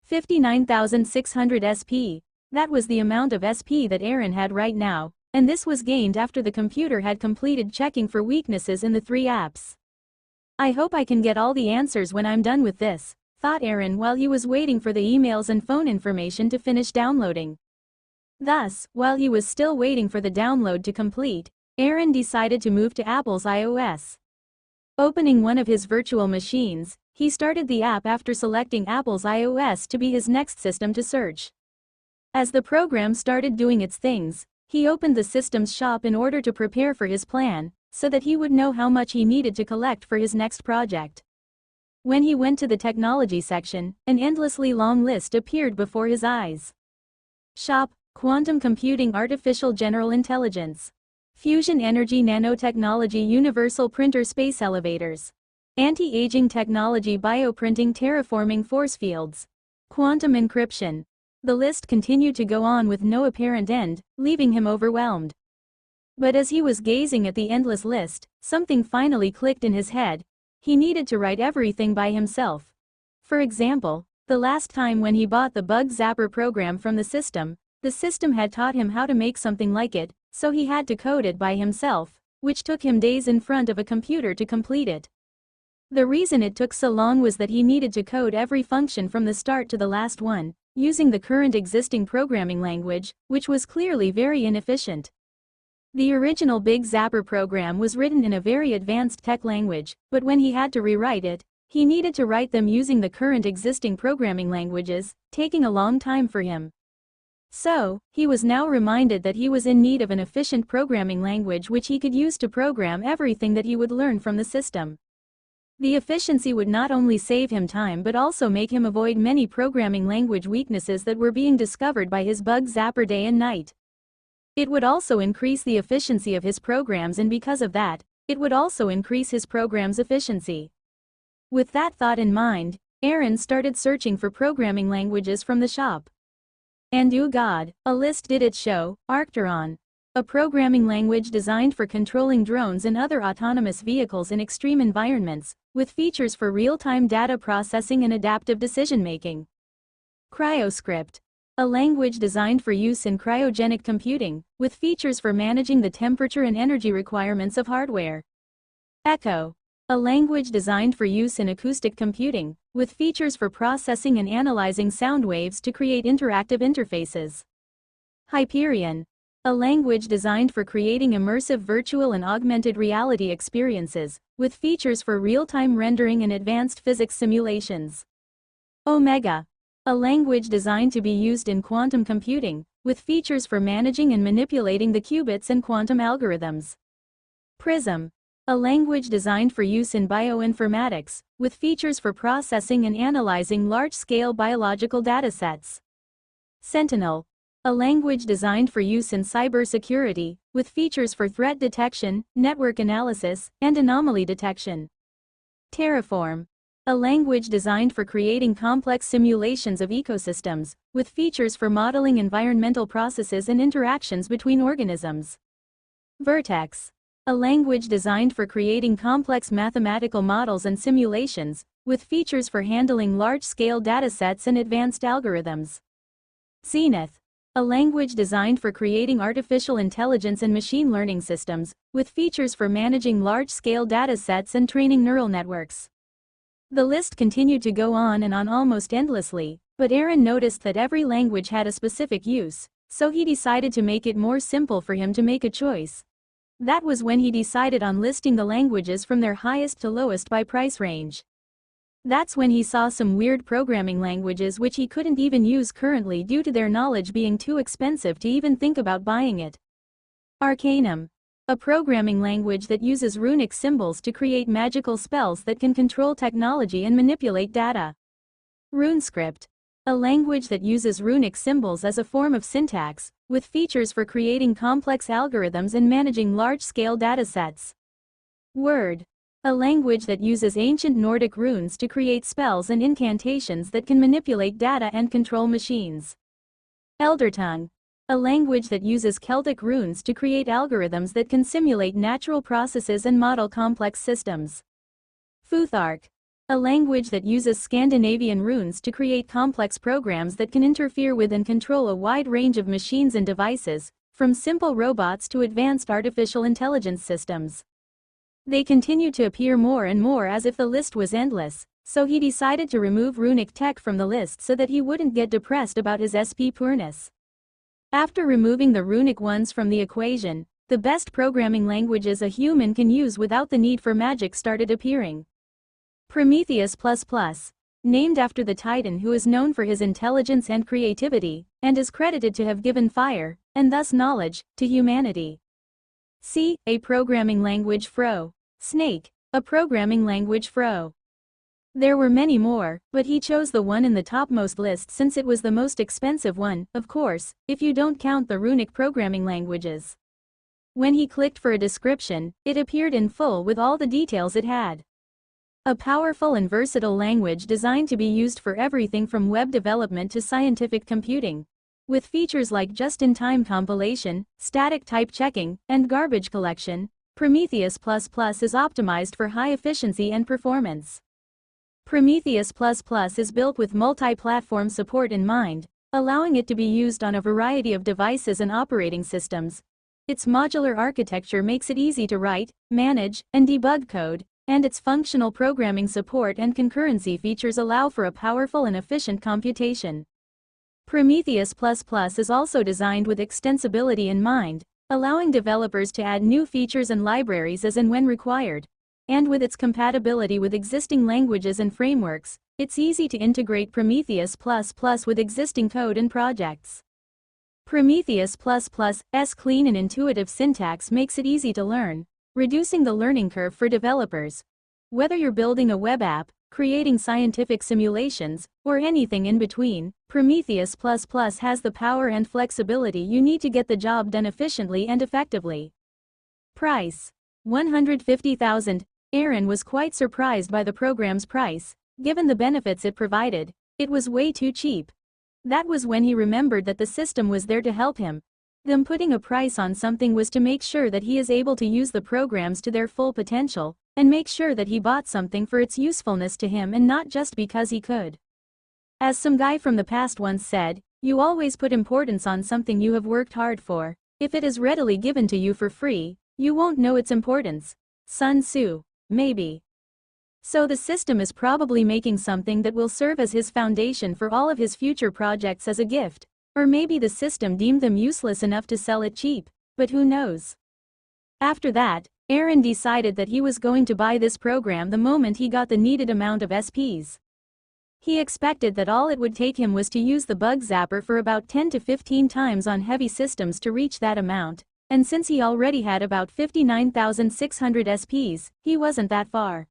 59,600 SP. That was the amount of SP that Aaron had right now, and this was gained after the computer had completed checking for weaknesses in the 3 apps. I hope I can get all the answers when I'm done with this, thought Aaron while he was waiting for the emails and phone information to finish downloading. Thus, while he was still waiting for the download to complete, Aaron decided to move to Apple's iOS. Opening one of his virtual machines, he started the app after selecting Apple's iOS to be his next system to search. As the program started doing its things, he opened the system's shop in order to prepare for his plan, so that he would know how much he needed to collect for his next project. When he went to the technology section, an endlessly long list appeared before his eyes. Shop, Quantum Computing, Artificial General Intelligence, Fusion Energy, Nanotechnology, Universal Printer, Space Elevators, Anti-Aging Technology, Bioprinting, Terraforming Force Fields, Quantum Encryption. The list continued to go on with no apparent end, leaving him overwhelmed. But as he was gazing at the endless list, something finally clicked in his head. He needed to write everything by himself. For example, the last time when he bought the Bug Zapper program from the system had taught him how to make something like it, so he had to code it by himself, which took him days in front of a computer to complete it. The reason it took so long was that he needed to code every function from the start to the last one, using the current existing programming language, which was clearly very inefficient. The original Big Zapper program was written in a very advanced tech language, but when he had to rewrite it, he needed to write them using the current existing programming languages, taking a long time for him. So, he was now reminded that he was in need of an efficient programming language which he could use to program everything that he would learn from the system. The efficiency would not only save him time but also make him avoid many programming language weaknesses that were being discovered by his Bug Zapper day and night. It would also increase the efficiency of his programs, and because of that, it would also increase his program's efficiency. With that thought in mind, Aaron started searching for programming languages from the shop. And oh God, a list did it show: Arctron, a programming language designed for controlling drones and other autonomous vehicles in extreme environments, with features for real-time data processing and adaptive decision-making. CryoScript, a language designed for use in cryogenic computing, with features for managing the temperature and energy requirements of hardware. Echo, a language designed for use in acoustic computing, with features for processing and analyzing sound waves to create interactive interfaces. Hyperion, a language designed for creating immersive virtual and augmented reality experiences, with features for real-time rendering and advanced physics simulations. Omega, a language designed to be used in quantum computing, with features for managing and manipulating the qubits and quantum algorithms. Prism, a language designed for use in bioinformatics, with features for processing and analyzing large-scale biological datasets. Sentinel, a language designed for use in cybersecurity, with features for threat detection, network analysis, and anomaly detection. Terraform, a language designed for creating complex simulations of ecosystems, with features for modeling environmental processes and interactions between organisms. Vertex, a language designed for creating complex mathematical models and simulations, with features for handling large-scale datasets and advanced algorithms. Zenith, a language designed for creating artificial intelligence and machine learning systems, with features for managing large-scale datasets and training neural networks. The list continued to go on and on almost endlessly, but Aaron noticed that every language had a specific use, so he decided to make it more simple for him to make a choice. That was when he decided on listing the languages from their highest to lowest by price range. That's when he saw some weird programming languages which he couldn't even use currently due to their knowledge being too expensive to even think about buying it. Arcanum, a programming language that uses runic symbols to create magical spells that can control technology and manipulate data. RuneScript, a language that uses runic symbols as a form of syntax, with features for creating complex algorithms and managing large-scale datasets. Word, a language that uses ancient Nordic runes to create spells and incantations that can manipulate data and control machines. Eldertongue, a language that uses Celtic runes to create algorithms that can simulate natural processes and model complex systems. Futhark, A language that uses Scandinavian runes to create complex programs that can interfere with and control a wide range of machines and devices, from simple robots to advanced artificial intelligence systems. They continued to appear more and more as if the list was endless, so he decided to remove runic tech from the list so that he wouldn't get depressed about his SP poorness. After removing the runic ones from the equation, the best programming languages a human can use without the need for magic started appearing. Prometheus++, named after the Titan who is known for his intelligence and creativity, and is credited to have given fire, and thus knowledge, to humanity. C. A programming language Fro. Snake, a programming language Fro. There were many more, but he chose the one in the topmost list since it was the most expensive one, of course, if you don't count the runic programming languages. When he clicked for a description, it appeared in full with all the details it had. A powerful and versatile language designed to be used for everything from web development to scientific computing. With features like just-in-time compilation, static type checking, and garbage collection, Prometheus++ is optimized for high efficiency and performance. Prometheus++ is built with multi-platform support in mind, allowing it to be used on a variety of devices and operating systems. Its modular architecture makes it easy to write, manage, and debug code, and its functional programming support and concurrency features allow for a powerful and efficient computation. Prometheus++ is also designed with extensibility in mind, allowing developers to add new features and libraries as and when required. And with its compatibility with existing languages and frameworks, it's easy to integrate Prometheus++ with existing code and projects. Prometheus++'s clean and intuitive syntax makes it easy to learn, reducing the learning curve for developers. Whether you're building a web app, creating scientific simulations, or anything in between, Prometheus++ has the power and flexibility you need to get the job done efficiently and effectively. Price: $150,000. Aaron was quite surprised by the program's price. Given the benefits it provided, it was way too cheap. That was when he remembered that the system was there to help him. Them putting a price on something was to make sure that he is able to use the programs to their full potential, and make sure that he bought something for its usefulness to him and not just because he could. As some guy from the past once said, you always put importance on something you have worked hard for. If it is readily given to you for free, you won't know its importance. Sun Tzu. Maybe. So the system is probably making something that will serve as his foundation for all of his future projects as a gift, or maybe the system deemed them useless enough to sell it cheap, but who knows. After that, Aaron decided that he was going to buy this program the moment he got the needed amount of SPs. He expected that all it would take him was to use the bug zapper for about 10 to 15 times on heavy systems to reach that amount. And since he already had about 59,600 SPs, he wasn't that far.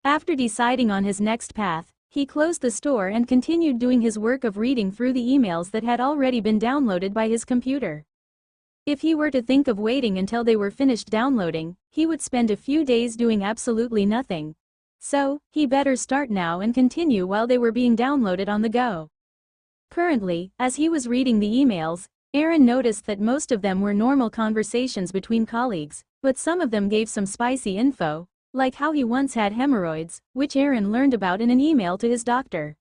After deciding on his next path, he closed the store and continued doing his work of reading through the emails that had already been downloaded by his computer. If he were to think of waiting until they were finished downloading, he would spend a few days doing absolutely nothing. So, he better start now and continue while they were being downloaded on the go. Currently, as he was reading the emails, Aaron noticed that most of them were normal conversations between colleagues, but some of them gave some spicy info, like how he once had hemorrhoids, which Aaron learned about in an email to his doctor.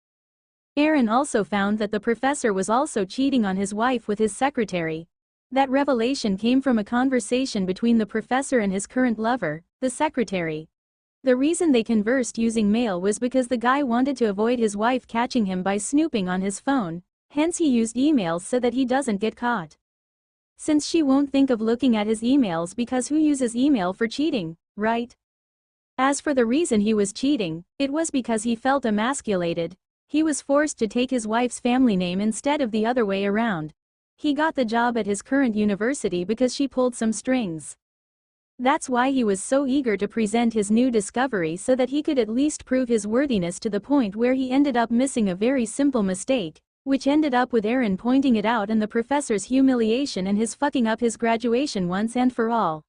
Aaron also found that the professor was also cheating on his wife with his secretary. That revelation came from a conversation between the professor and his current lover, the secretary. The reason they conversed using mail was because the guy wanted to avoid his wife catching him by snooping on his phone. Hence he used emails so that he doesn't get caught. Since she won't think of looking at his emails because who uses email for cheating, right? As for the reason he was cheating, it was because he felt emasculated. He was forced to take his wife's family name instead of the other way around. He got the job at his current university because she pulled some strings. That's why he was so eager to present his new discovery so that he could at least prove his worthiness to the point where he ended up missing a very simple mistake, which ended up with Aaron pointing it out and the professor's humiliation and his fucking up his graduation once and for all.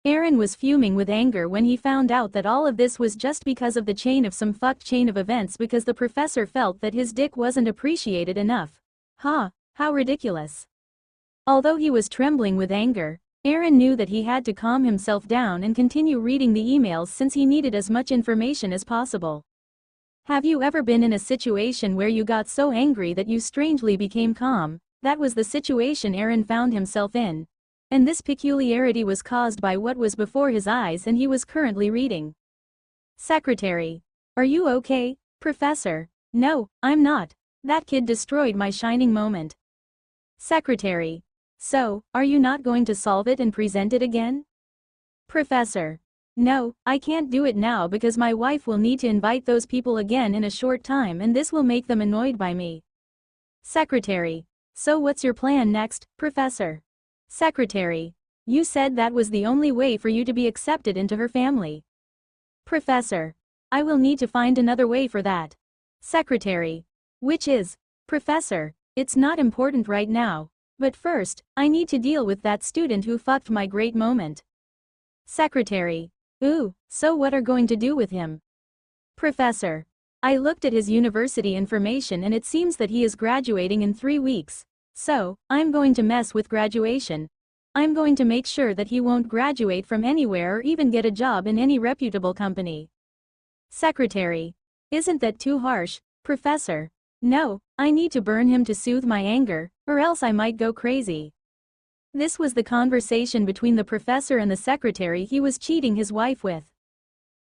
Aaron was fuming with anger when he found out that all of this was just because of the chain of some fucked chain of events because the professor felt that his dick wasn't appreciated enough. How ridiculous. Although he was trembling with anger, Aaron knew that he had to calm himself down and continue reading the emails since he needed as much information as possible. Have you ever been in a situation where you got so angry that you strangely became calm? That was the situation Aaron found himself in. And this peculiarity was caused by what was before his eyes and he was currently reading. Secretary. Are you okay, Professor? No, I'm not. That kid destroyed my shining moment. Secretary. So, are you not going to solve it and present it again? Professor. No, I can't do it now because my wife will need to invite those people again in a short time and this will make them annoyed by me. Secretary. So what's your plan next, Professor? Secretary. You said that was the only way for you to be accepted into her family. Professor. I will need to find another way for that. Secretary. Which is? Professor. It's not important right now. But first, I need to deal with that student who fucked my great moment. Secretary. Ooh, so what are going to do with him? Professor. I looked at his university information and it seems that he is graduating in 3 weeks. So, I'm going to mess with graduation. I'm going to make sure that he won't graduate from anywhere or even get a job in any reputable company. Secretary. Isn't that too harsh, Professor? No, I need to burn him to soothe my anger, or else I might go crazy. This was the conversation between the professor and the secretary he was cheating his wife with.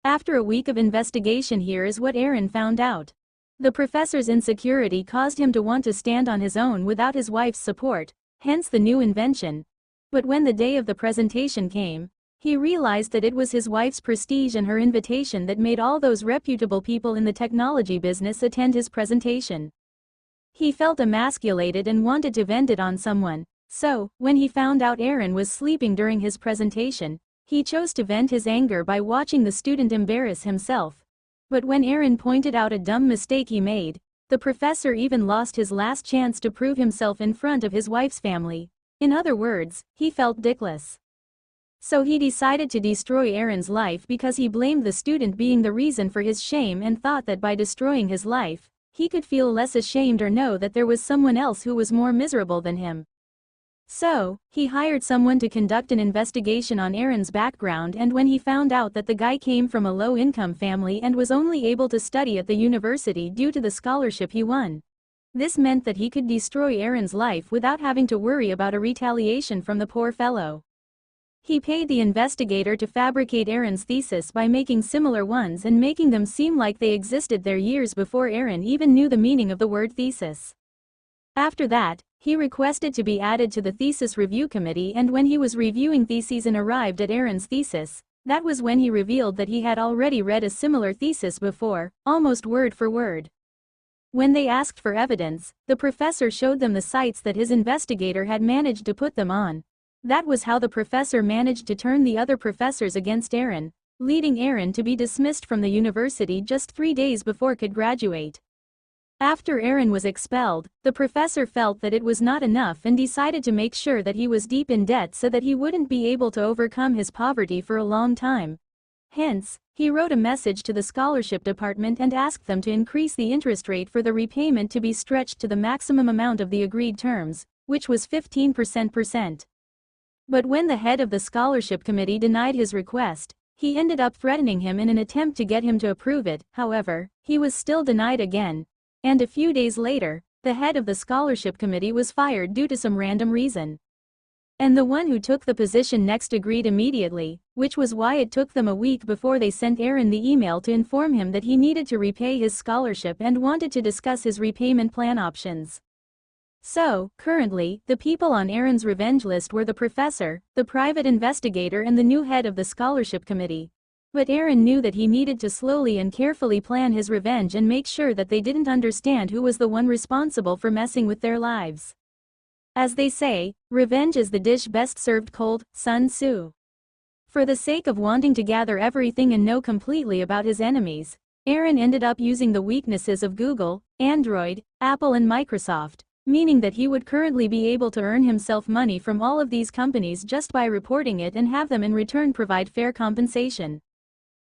After a week of investigation, here is what Aaron found out. The professor's insecurity caused him to want to stand on his own without his wife's support, hence the new invention. But when the day of the presentation came, he realized that it was his wife's prestige and her invitation that made all those reputable people in the technology business attend his presentation. He felt emasculated and wanted to vent it on someone. So, when he found out Aaron was sleeping during his presentation, he chose to vent his anger by watching the student embarrass himself. But when Aaron pointed out a dumb mistake he made, the professor even lost his last chance to prove himself in front of his wife's family. In other words, he felt dickless. So he decided to destroy Aaron's life because he blamed the student being the reason for his shame and thought that by destroying his life, he could feel less ashamed or know that there was someone else who was more miserable than him. So, he hired someone to conduct an investigation on Aaron's background, and when he found out that the guy came from a low-income family and was only able to study at the university due to the scholarship he won. This meant that he could destroy Aaron's life without having to worry about a retaliation from the poor fellow. He paid the investigator to fabricate Aaron's thesis by making similar ones and making them seem like they existed there years before Aaron even knew the meaning of the word thesis. After that, he requested to be added to the thesis review committee, and when he was reviewing theses and arrived at Aaron's thesis, that was when he revealed that he had already read a similar thesis before, almost word for word. When they asked for evidence, the professor showed them the sites that his investigator had managed to put them on. That was how the professor managed to turn the other professors against Aaron, leading Aaron to be dismissed from the university just 3 days before could graduate. After Aaron was expelled, the professor felt that it was not enough and decided to make sure that he was deep in debt so that he wouldn't be able to overcome his poverty for a long time. Hence, he wrote a message to the scholarship department and asked them to increase the interest rate for the repayment to be stretched to the maximum amount of the agreed terms, which was 15%. But when the head of the scholarship committee denied his request, he ended up threatening him in an attempt to get him to approve it. However, he was still denied again. And a few days later, the head of the scholarship committee was fired due to some random reason. And the one who took the position next agreed immediately, which was why it took them a week before they sent Aaron the email to inform him that he needed to repay his scholarship and wanted to discuss his repayment plan options. So, currently, the people on Aaron's revenge list were the professor, the private investigator, and the new head of the scholarship committee. But Aaron knew that he needed to slowly and carefully plan his revenge and make sure that they didn't understand who was the one responsible for messing with their lives. As they say, revenge is the dish best served cold, Sun Tzu. For the sake of wanting to gather everything and know completely about his enemies, Aaron ended up using the weaknesses of Google, Android, Apple and Microsoft, meaning that he would currently be able to earn himself money from all of these companies just by reporting it and have them in return provide fair compensation.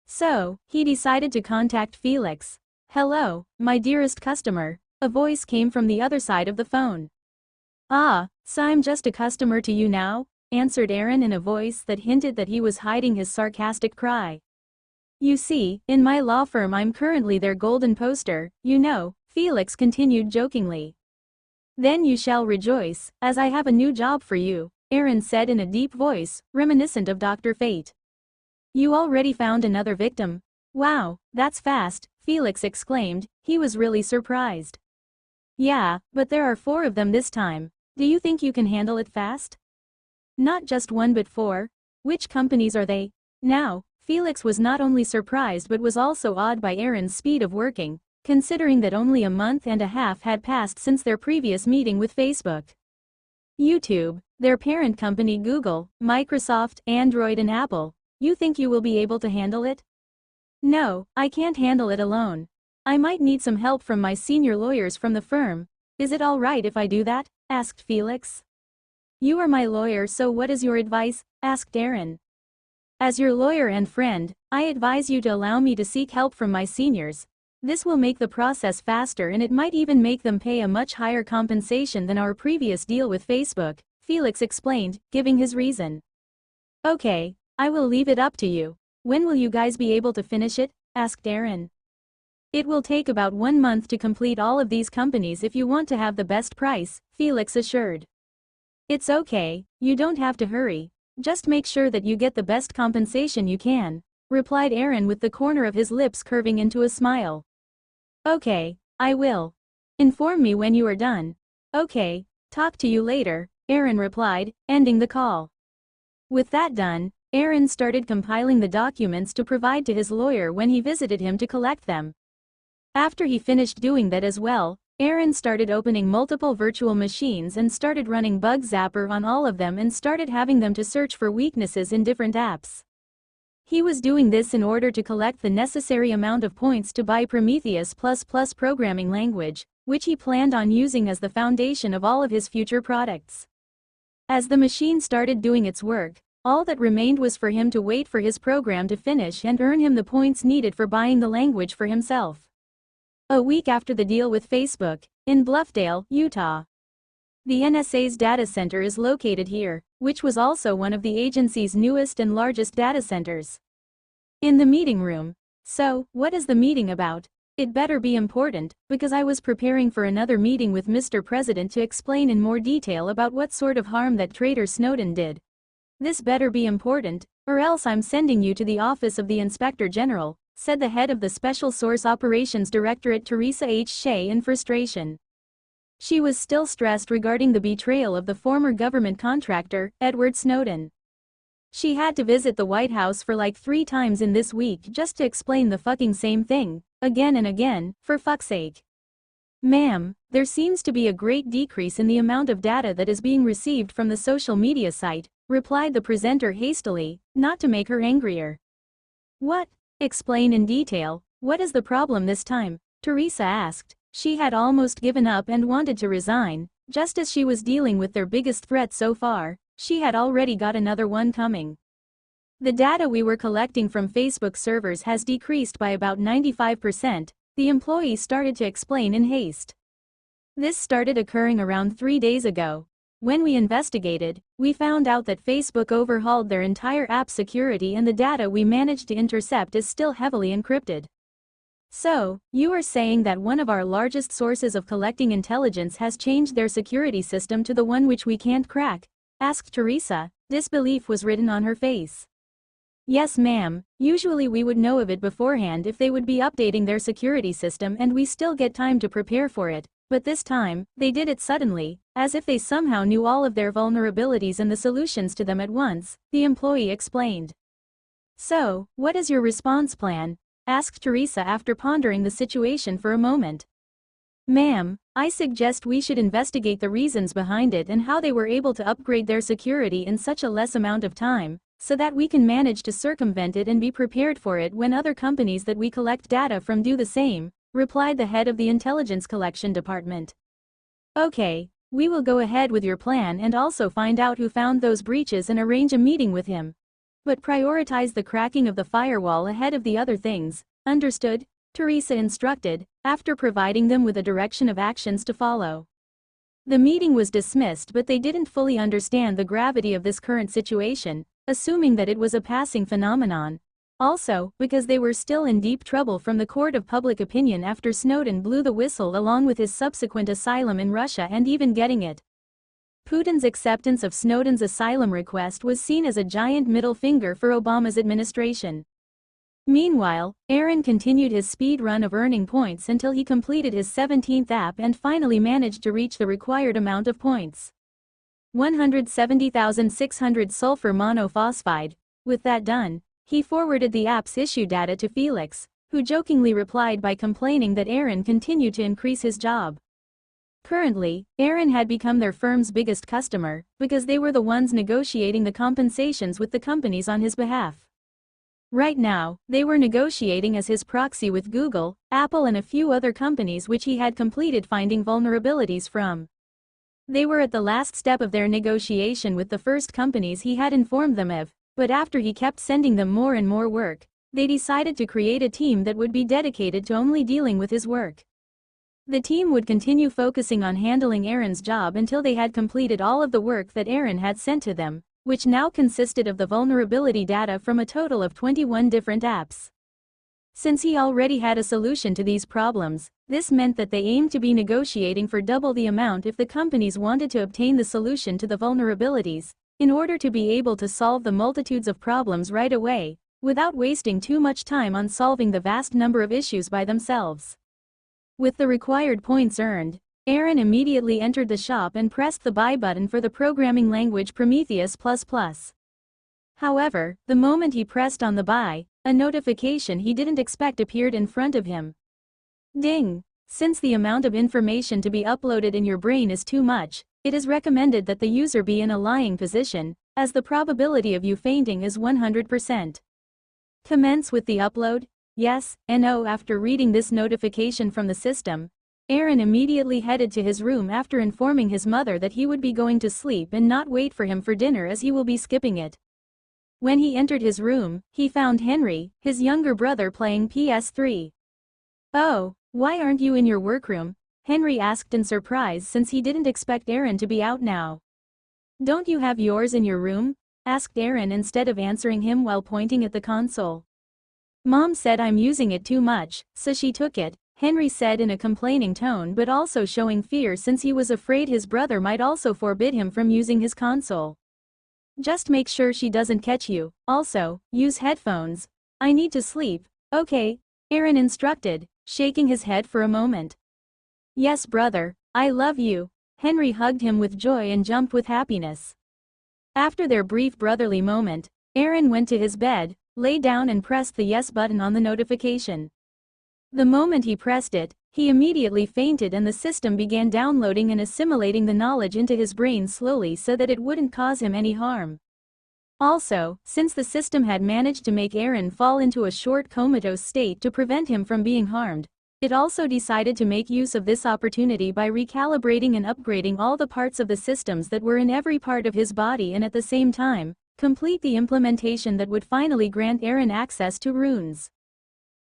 So, he decided to contact Felix. "Hello, my dearest customer," a voice came from the other side of the phone. "Ah, so I'm just a customer to you now?" answered Aaron in a voice that hinted that he was hiding his sarcastic cry. You see, in my law firm I'm currently their golden poster, you know, Felix continued jokingly. Then you shall rejoice, as I have a new job for you, Aaron said in a deep voice, reminiscent of Dr. Fate. You already found another victim? Wow, that's fast, Felix exclaimed, he was really surprised. Yeah, but there are 4 of them this time. Do you think you can handle it fast? Not just 1 but 4? Which companies are they? Now, Felix was not only surprised but was also awed by Aaron's speed of working, considering that only a month and a half had passed since their previous meeting with Facebook. YouTube, their parent company Google, Microsoft, Android and Apple. You think you will be able to handle it? No, I can't handle it alone. I might need some help from my senior lawyers from the firm. Is it all right if I do that? Asked Felix. You are my lawyer, so what is your advice? Asked Aaron. As your lawyer and friend, I advise you to allow me to seek help from my seniors. This will make the process faster and it might even make them pay a much higher compensation than our previous deal with Facebook, Felix explained, giving his reason. Okay, I will leave it up to you. When will you guys be able to finish it? Asked Aaron. It will take about 1 month to complete all of these companies if you want to have the best price, Felix assured. It's okay, you don't have to hurry. Just make sure that you get the best compensation you can, replied Aaron with the corner of his lips curving into a smile. Okay, I will. Inform me when you are done. Okay, talk to you later, Aaron replied, ending the call. With that done, Aaron started compiling the documents to provide to his lawyer when he visited him to collect them. After he finished doing that as well, Aaron started opening multiple virtual machines and started running Bug Zapper on all of them and started having them to search for weaknesses in different apps. He was doing this in order to collect the necessary amount of points to buy Prometheus++ programming language, which he planned on using as the foundation of all of his future products. As the machine started doing its work, all that remained was for him to wait for his program to finish and earn him the points needed for buying the language for himself. A week after the deal with Facebook, in Bluffdale, Utah. The NSA's data center is located here, which was also one of the agency's newest and largest data centers. In the meeting room. So, what is the meeting about? It better be important, because I was preparing for another meeting with Mr. President to explain in more detail about what sort of harm that traitor Snowden did. This better be important, or else I'm sending you to the office of the Inspector General, said the head of the Special Source Operations Directorate Teresa H. Shea in frustration. She was still stressed regarding the betrayal of the former government contractor, Edward Snowden. She had to visit the White House for like 3 times in this week just to explain the fucking same thing, again and again, for fuck's sake. Ma'am, there seems to be a great decrease in the amount of data that is being received from the social media site, replied the presenter hastily, not to make her angrier. What? Explain in detail, what is the problem this time? Teresa asked. She had almost given up and wanted to resign, just as she was dealing with their biggest threat so far. She had already got another one coming. The data we were collecting from Facebook servers has decreased by about 95%, the employee started to explain in haste. This started occurring around 3 days ago. When we investigated, we found out that Facebook overhauled their entire app security and the data we managed to intercept is still heavily encrypted. So, you are saying that one of our largest sources of collecting intelligence has changed their security system to the one which we can't crack? Asked Teresa. Disbelief was written on her face. Yes ma'am, usually we would know of it beforehand if they would be updating their security system and we still get time to prepare for it, but this time, they did it suddenly, as if they somehow knew all of their vulnerabilities and the solutions to them at once, the employee explained. So, what is your response plan? Asked Teresa after pondering the situation for a moment. Ma'am, I suggest we should investigate the reasons behind it and how they were able to upgrade their security in such a less amount of time, so that we can manage to circumvent it and be prepared for it when other companies that we collect data from do the same, replied the head of the Intelligence Collection Department. Okay, we will go ahead with your plan and also find out who found those breaches and arrange a meeting with him. But prioritize the cracking of the firewall ahead of the other things, understood? Teresa instructed, after providing them with a direction of actions to follow. The meeting was dismissed, but they didn't fully understand the gravity of this current situation, assuming that it was a passing phenomenon. Also, because they were still in deep trouble from the court of public opinion after Snowden blew the whistle along with his subsequent asylum in Russia and even getting it. Putin's acceptance of Snowden's asylum request was seen as a giant middle finger for Obama's administration. Meanwhile, Aaron continued his speed run of earning points until he completed his 17th app and finally managed to reach the required amount of points. 170,600 sulfur monophosphide. With that done, he forwarded the app's issue data to Felix, who jokingly replied by complaining that Aaron continued to increase his job. Currently, Aaron had become their firm's biggest customer, because they were the ones negotiating the compensations with the companies on his behalf. Right now, they were negotiating as his proxy with Google, Apple and a few other companies which he had completed finding vulnerabilities from. They were at the last step of their negotiation with the first companies he had informed them of, but after he kept sending them more and more work, they decided to create a team that would be dedicated to only dealing with his work. The team would continue focusing on handling Aaron's job until they had completed all of the work that Aaron had sent to them, which now consisted of the vulnerability data from a total of 21 different apps. Since he already had a solution to these problems, this meant that they aimed to be negotiating for double the amount if the companies wanted to obtain the solution to the vulnerabilities, in order to be able to solve the multitudes of problems right away, without wasting too much time on solving the vast number of issues by themselves. With the required points earned, Aaron immediately entered the shop and pressed the buy button for the programming language Prometheus++. However, the moment he pressed on the buy, a notification he didn't expect appeared in front of him. Ding! Since the amount of information to be uploaded in your brain is too much, it is recommended that the user be in a lying position, as the probability of you fainting is 100%. Commence with the upload? Yes, no. After reading this notification from the system, Aaron immediately headed to his room after informing his mother that he would be going to sleep and not wait for him for dinner as he will be skipping it. When he entered his room, he found Henry, his younger brother, playing PS3. "Oh, why aren't you in your workroom?" Henry asked in surprise since he didn't expect Aaron to be out now. "Don't you have yours in your room?" asked Aaron instead of answering him while pointing at the console. "Mom said I'm using it too much, so she took it," Henry said in a complaining tone but also showing fear since he was afraid his brother might also forbid him from using his console. "Just make sure she doesn't catch you. Also, use headphones. I need to sleep." "Okay," Aaron instructed, shaking his head for a moment. "Yes, brother, I love you." Henry hugged him with joy and jumped with happiness. After their brief brotherly moment, Aaron went to his bed, lay down and pressed the yes button on the notification. The moment he pressed it, he immediately fainted and the system began downloading and assimilating the knowledge into his brain slowly so that it wouldn't cause him any harm. Also, since the system had managed to make Aaron fall into a short comatose state to prevent him from being harmed, it also decided to make use of this opportunity by recalibrating and upgrading all the parts of the systems that were in every part of his body and at the same time, complete the implementation that would finally grant Aaron access to runes.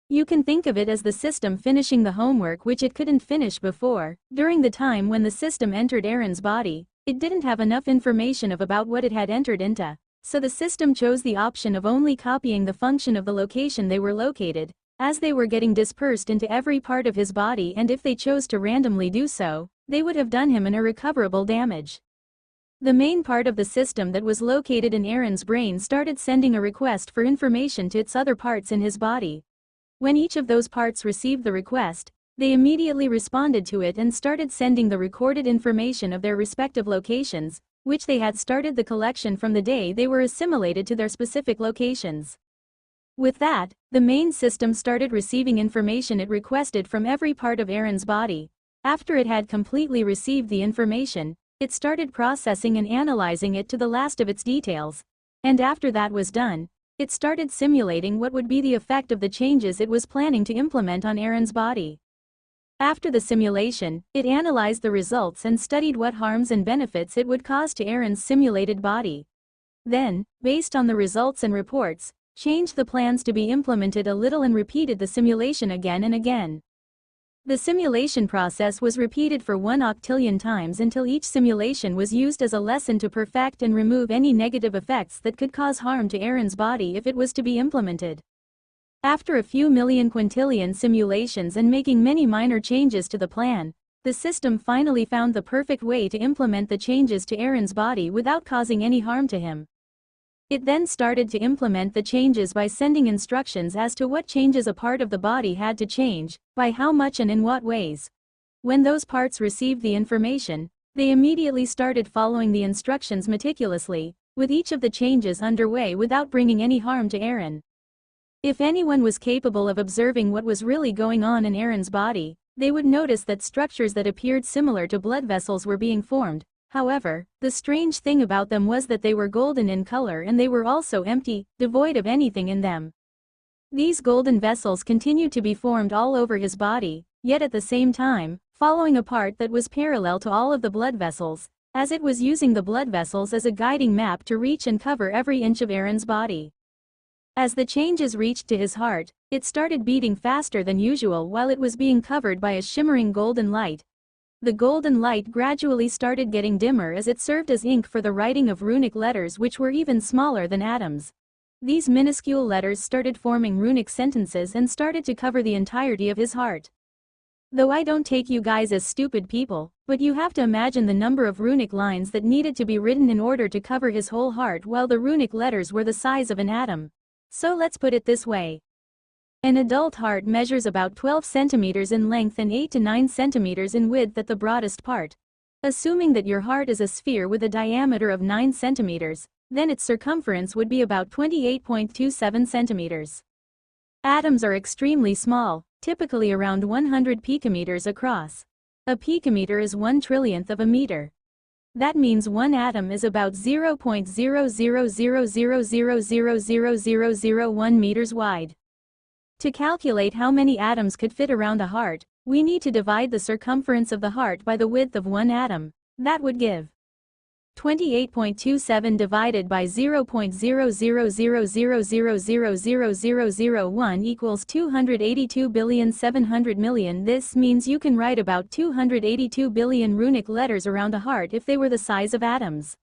You can think of it as the system finishing the homework which it couldn't finish before. During the time when the system entered Aaron's body, it didn't have enough information about what it had entered into, so the system chose the option of only copying the function of the location they were located, as they were getting dispersed into every part of his body, and if they chose to randomly do so, they would have done him an irrecoverable damage. The main part of the system that was located in Aaron's brain started sending a request for information to its other parts in his body. When each of those parts received the request, they immediately responded to it and started sending the recorded information of their respective locations, which they had started the collection from the day they were assimilated to their specific locations. With that, the main system started receiving information it requested from every part of Aaron's body. After it had completely received the information, it started processing and analyzing it to the last of its details. And after that was done, it started simulating what would be the effect of the changes it was planning to implement on Aaron's body. After the simulation, it analyzed the results and studied what harms and benefits it would cause to Aaron's simulated body. Then, based on the results and reports, changed the plans to be implemented a little and repeated the simulation again and again. The simulation process was repeated for 1 octillion times until each simulation was used as a lesson to perfect and remove any negative effects that could cause harm to Aaron's body if it was to be implemented. After a few million quintillion simulations and making many minor changes to the plan, the system finally found the perfect way to implement the changes to Aaron's body without causing any harm to him. It then started to implement the changes by sending instructions as to what changes a part of the body had to change, by how much and in what ways. When those parts received the information, they immediately started following the instructions meticulously, with each of the changes underway without bringing any harm to Aaron. If anyone was capable of observing what was really going on in Aaron's body, they would notice that structures that appeared similar to blood vessels were being formed. However, the strange thing about them was that they were golden in color and they were also empty, devoid of anything in them. These golden vessels continued to be formed all over his body, yet at the same time, following a part that was parallel to all of the blood vessels, as it was using the blood vessels as a guiding map to reach and cover every inch of Aaron's body. As the changes reached to his heart, it started beating faster than usual while it was being covered by a shimmering golden light. The golden light gradually started getting dimmer as it served as ink for the writing of runic letters which were even smaller than atoms. These minuscule letters started forming runic sentences and started to cover the entirety of his heart. Though I don't take you guys as stupid people, but you have to imagine the number of runic lines that needed to be written in order to cover his whole heart while the runic letters were the size of an atom. So let's put it this way. An adult heart measures about 12 centimeters in length and 8 to 9 centimeters in width at the broadest part. Assuming that your heart is a sphere with a diameter of 9 centimeters, then its circumference would be about 28.27 centimeters. Atoms are extremely small, typically around 100 picometers across. A picometer is 1/trillionth of a meter. That means one atom is about 0.0000000001 meters wide. To calculate how many atoms could fit around a heart, we need to divide the circumference of the heart by the width of one atom. That would give 28.27 divided by 0.0000000001 equals 282,700,000,000. This means you can write about 282 billion runic letters around a heart if they were the size of atoms.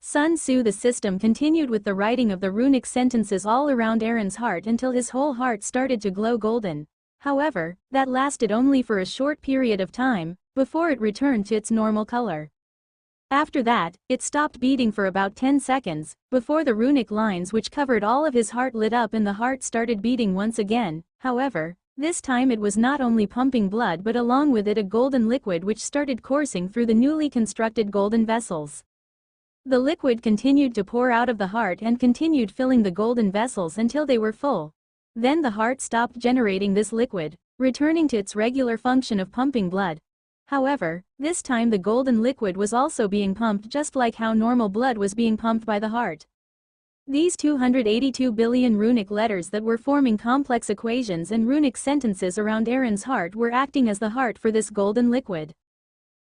Sun Tzu the system continued with the writing of the runic sentences all around Aaron's heart until his whole heart started to glow golden. However, that lasted only for a short period of time, before it returned to its normal color. After that, it stopped beating for about 10 seconds, before the runic lines which covered all of his heart lit up and the heart started beating once again. However, this time it was not only pumping blood but along with it a golden liquid which started coursing through the newly constructed golden vessels. The liquid continued to pour out of the heart and continued filling the golden vessels until they were full. Then the heart stopped generating this liquid, returning to its regular function of pumping blood. However, this time the golden liquid was also being pumped just like how normal blood was being pumped by the heart. These 282 billion runic letters that were forming complex equations and runic sentences around Aaron's heart were acting as the heart for this golden liquid.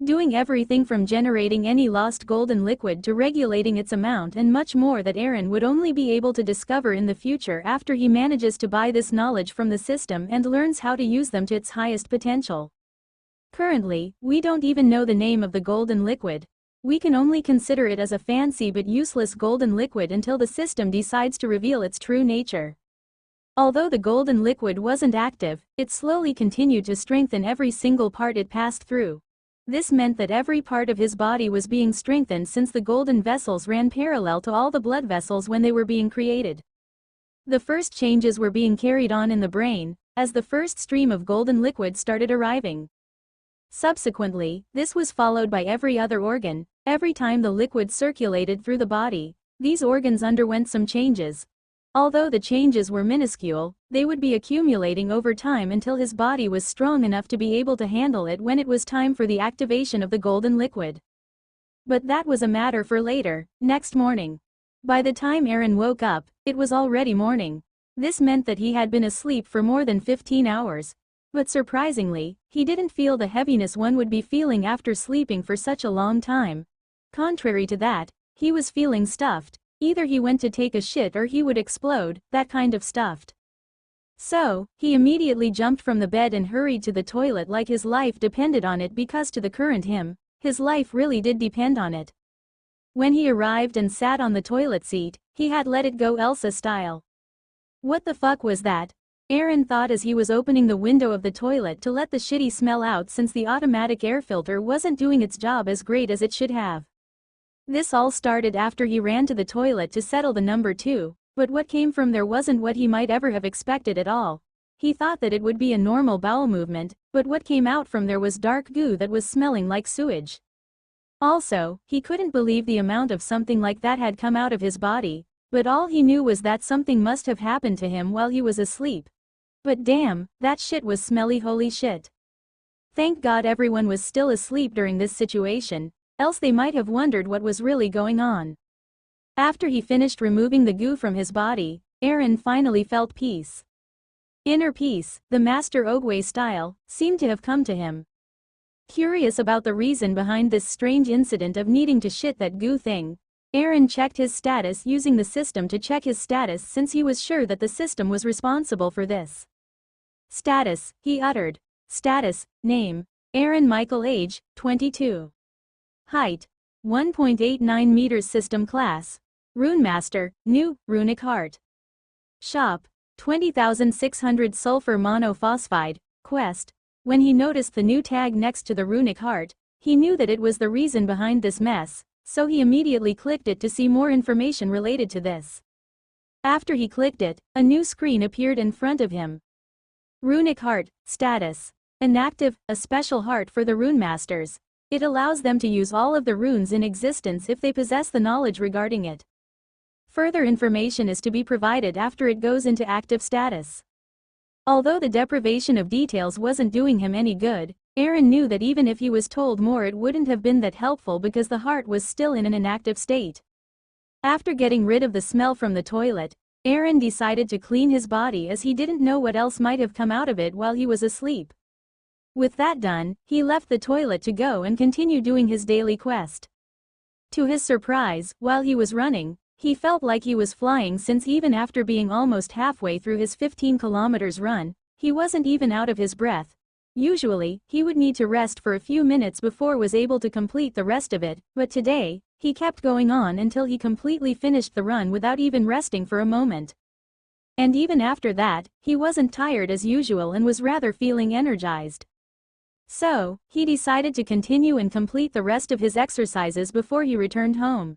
Doing everything from generating any lost golden liquid to regulating its amount and much more that Aaron would only be able to discover in the future after he manages to buy this knowledge from the system and learns how to use them to its highest potential. Currently, we don't even know the name of the golden liquid. We can only consider it as a fancy but useless golden liquid until the system decides to reveal its true nature. Although the golden liquid wasn't active, it slowly continued to strengthen every single part it passed through. This meant that every part of his body was being strengthened since the golden vessels ran parallel to all the blood vessels when they were being created. The first changes were being carried on in the brain, as the first stream of golden liquid started arriving. Subsequently, this was followed by every other organ. Every time the liquid circulated through the body, these organs underwent some changes. Although the changes were minuscule, they would be accumulating over time until his body was strong enough to be able to handle it when it was time for the activation of the golden liquid. But that was a matter for later, next morning. By the time Aaron woke up, it was already morning. This meant that he had been asleep for more than 15 hours. But surprisingly, he didn't feel the heaviness one would be feeling after sleeping for such a long time. Contrary to that, he was feeling stuffed. Either he went to take a shit or he would explode, that kind of stuffed. So, he immediately jumped from the bed and hurried to the toilet like his life depended on it, because to the current him, his life really did depend on it. When he arrived and sat on the toilet seat, he had let it go Elsa style. What the fuck was that? Aaron thought as he was opening the window of the toilet to let the shitty smell out since the automatic air filter wasn't doing its job as great as it should have. This all started after he ran to the toilet to settle the number 2, but what came from there wasn't what he might ever have expected at all. He thought that it would be a normal bowel movement, but what came out from there was dark goo that was smelling like sewage. Also, he couldn't believe the amount of something like that had come out of his body, but all he knew was that something must have happened to him while he was asleep. But damn, that shit was smelly, holy shit. Thank God everyone was still asleep during this situation, else they might have wondered what was really going on. After he finished removing the goo from his body, Aaron finally felt peace. Inner peace, the Master Ogway style, seemed to have come to him. Curious about the reason behind this strange incident of needing to shit that goo thing, Aaron checked his status using the system to check his status since he was sure that the system was responsible for this. Status, he uttered. Status, name, Aaron Michael, age, 22. Height, 1.89 meters. System class, Rune Master, new, runic heart. Shop, 20,600 sulfur monophosphide, quest. When he noticed the new tag next to the runic heart, he knew that it was the reason behind this mess, so he immediately clicked it to see more information related to this. After he clicked it, a new screen appeared in front of him. Runic heart, status. Inactive, a special heart for the rune masters. It allows them to use all of the runes in existence if they possess the knowledge regarding it. Further information is to be provided after it goes into active status. Although the deprivation of details wasn't doing him any good, Aaron knew that even if he was told more it wouldn't have been that helpful because the heart was still in an inactive state. After getting rid of the smell from the toilet, Aaron decided to clean his body as he didn't know what else might have come out of it while he was asleep. With that done, he left the toilet to go and continue doing his daily quest. To his surprise, while he was running, he felt like he was flying since even after being almost halfway through his 15 kilometers run, he wasn't even out of his breath. Usually, he would need to rest for a few minutes before was able to complete the rest of it, but today, he kept going on until he completely finished the run without even resting for a moment. And even after that, he wasn't tired as usual and was rather feeling energized. So, he decided to continue and complete the rest of his exercises before he returned home.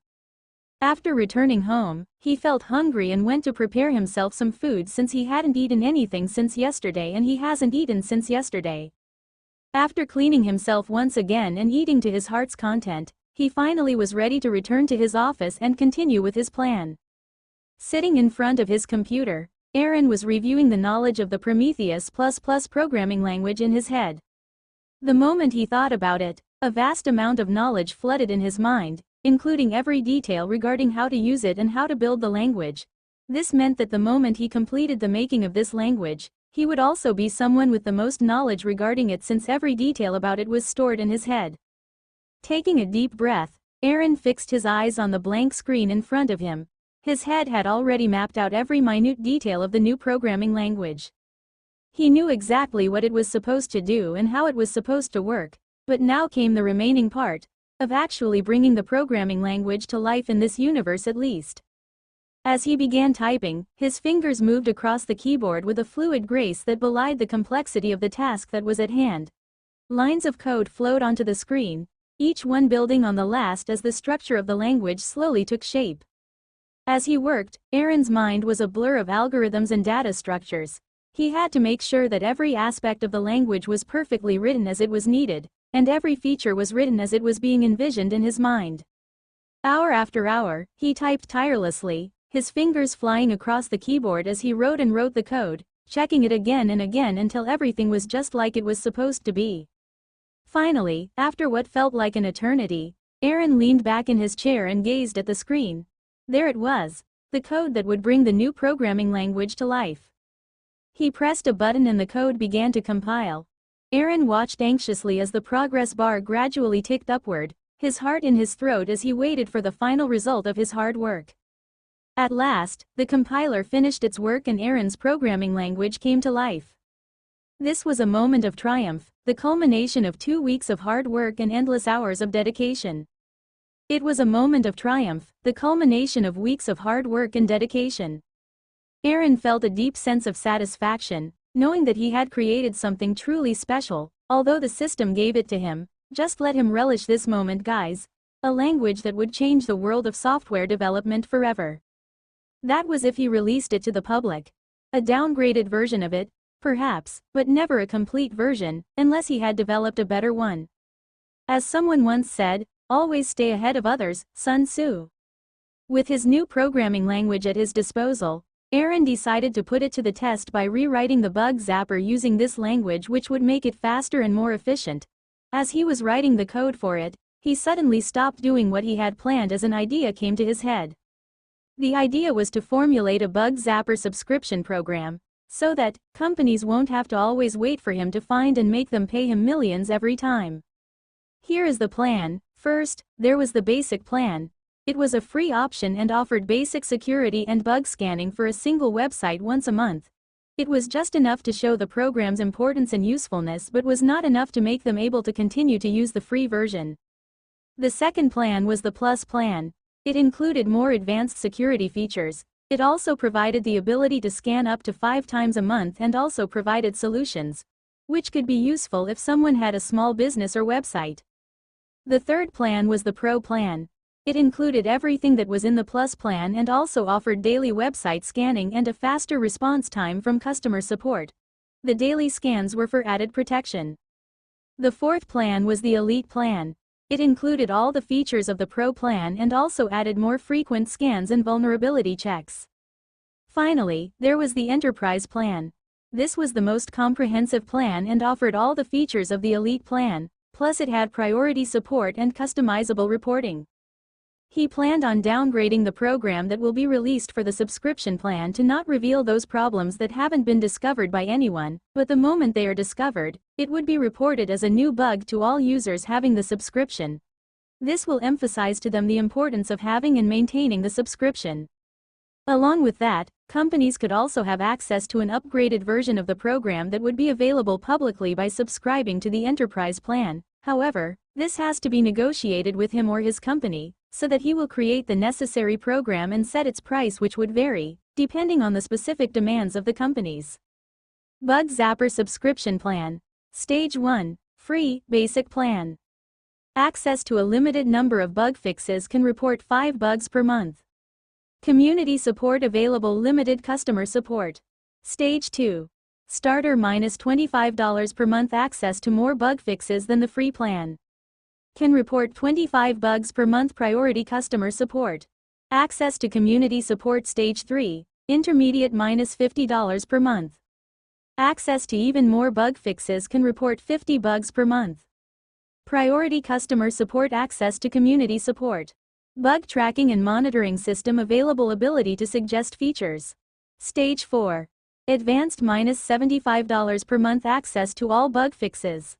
After returning home, he felt hungry and went to prepare himself some food since he hadn't eaten anything since yesterday and he hasn't eaten since yesterday. After cleaning himself once again and eating to his heart's content, he finally was ready to return to his office and continue with his plan. Sitting in front of his computer, Aaron was reviewing the knowledge of the Prometheus++ programming language in his head. The moment he thought about it, a vast amount of knowledge flooded in his mind, including every detail regarding how to use it and how to build the language. This meant that the moment he completed the making of this language, he would also be someone with the most knowledge regarding it since every detail about it was stored in his head. Taking a deep breath, Aaron fixed his eyes on the blank screen in front of him. His head had already mapped out every minute detail of the new programming language. He knew exactly what it was supposed to do and how it was supposed to work, but now came the remaining part, of actually bringing the programming language to life in this universe at least. As he began typing, his fingers moved across the keyboard with a fluid grace that belied the complexity of the task that was at hand. Lines of code flowed onto the screen, each one building on the last as the structure of the language slowly took shape. As he worked, Aaron's mind was a blur of algorithms and data structures. He had to make sure that every aspect of the language was perfectly written as it was needed, and every feature was written as it was being envisioned in his mind. Hour after hour, he typed tirelessly, his fingers flying across the keyboard as he wrote and wrote the code, checking it again and again until everything was just like it was supposed to be. Finally, after what felt like an eternity, Aaron leaned back in his chair and gazed at the screen. There it was, the code that would bring the new programming language to life. He pressed a button and the code began to compile. Aaron watched anxiously as the progress bar gradually ticked upward, his heart in his throat as he waited for the final result of his hard work. At last, the compiler finished its work and Aaron's programming language came to life. This was a moment of triumph, the culmination of 2 weeks of hard work and endless hours of dedication. It was a moment of triumph, the culmination of weeks of hard work and dedication. Aaron felt a deep sense of satisfaction, knowing that he had created something truly special, although the system gave it to him. Just let him relish this moment, guys. A language that would change the world of software development forever. That was if he released it to the public. A downgraded version of it, perhaps, but never a complete version, unless he had developed a better one. As someone once said, always stay ahead of others, Sun Tzu. With his new programming language at his disposal, Aaron decided to put it to the test by rewriting the bug zapper using this language, which would make it faster and more efficient. As he was writing the code for it, he suddenly stopped doing what he had planned as an idea came to his head. The idea was to formulate a bug zapper subscription program, so that companies won't have to always wait for him to find and make them pay him millions every time. Here is the plan. First, there was the basic plan. It was a free option and offered basic security and bug scanning for a single website once a month. It was just enough to show the program's importance and usefulness, but was not enough to make them able to continue to use the free version. The second plan was the Plus plan. It included more advanced security features. It also provided the ability to scan up to 5 times a month and also provided solutions, which could be useful if someone had a small business or website. The third plan was the Pro plan. It included everything that was in the Plus plan and also offered daily website scanning and a faster response time from customer support. The daily scans were for added protection. The fourth plan was the Elite plan. It included all the features of the Pro plan and also added more frequent scans and vulnerability checks. Finally, there was the Enterprise plan. This was the most comprehensive plan and offered all the features of the Elite plan, plus it had priority support and customizable reporting. He planned on downgrading the program that will be released for the subscription plan to not reveal those problems that haven't been discovered by anyone, but the moment they are discovered, it would be reported as a new bug to all users having the subscription. This will emphasize to them the importance of having and maintaining the subscription. Along with that, companies could also have access to an upgraded version of the program that would be available publicly by subscribing to the Enterprise plan. However, this has to be negotiated with him or his company, so that he will create the necessary program and set its price, which would vary, depending on the specific demands of the companies. Bug Zapper Subscription Plan. Stage 1. Free, Basic Plan. Access to a limited number of bug fixes, can report 5 bugs per month. Community support available, limited customer support. Stage 2. Starter -$25 per month, access to more bug fixes than the free plan. Can report 25 bugs per month, priority customer support. Access to community support. Stage 3, intermediate -$50 per month. Access to even more bug fixes, can report 50 bugs per month. Priority customer support. Access to community support. Bug tracking and monitoring system available, ability to suggest features. Stage 4. Advanced -$75 per month, access to all bug fixes.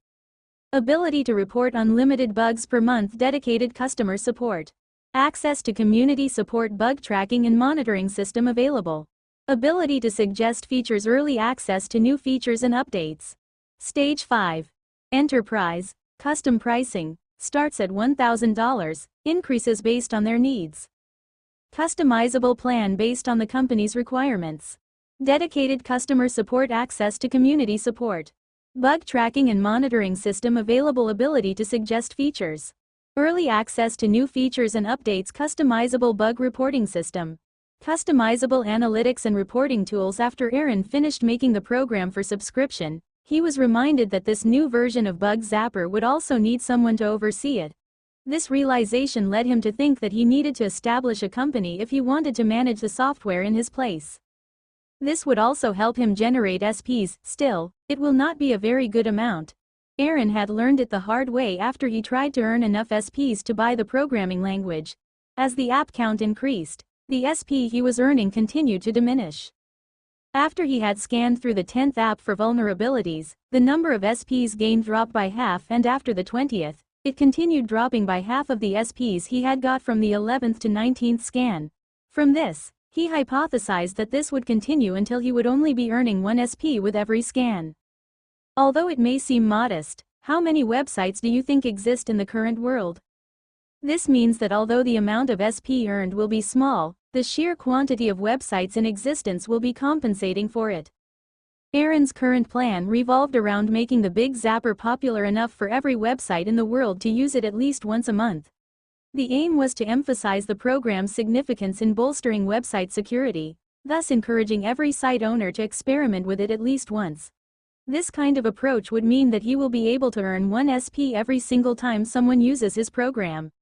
Ability to report unlimited bugs per month, dedicated customer support. Access to community support, bug tracking and monitoring system available. Ability to suggest features, early access to new features and updates. Stage 5. Enterprise. Custom pricing. Starts at $1,000, increases based on their needs. Customizable plan based on the company's requirements. Dedicated customer support, access to community support. Bug tracking and monitoring system available, ability to suggest features. Early access to new features and updates. Customizable bug reporting system. Customizable analytics and reporting tools. After Aaron finished making the program for subscription, he was reminded that this new version of Bug Zapper would also need someone to oversee it. This realization led him to think that he needed to establish a company if he wanted to manage the software in his place. This would also help him generate SPs. Still, it will not be a very good amount. Aaron had learned it the hard way after he tried to earn enough SPs to buy the programming language. As the app count increased, the SP he was earning continued to diminish. After he had scanned through the 10th app for vulnerabilities, the number of SPs gained dropped by half, and after the 20th, it continued dropping by half of the SPs he had got from the 11th to 19th scan. From this, he hypothesized that this would continue until he would only be earning 1 SP with every scan. Although it may seem modest, how many websites do you think exist in the current world? This means that although the amount of SP earned will be small, The sheer quantity of websites in existence will be compensating for it. Aaron's current plan revolved around making the Big Zapper popular enough for every website in the world to use it at least once a month. The aim was to emphasize the program's significance in bolstering website security, thus encouraging every site owner to experiment with it at least once. This kind of approach would mean that he will be able to earn 1 SP every single time someone uses his program.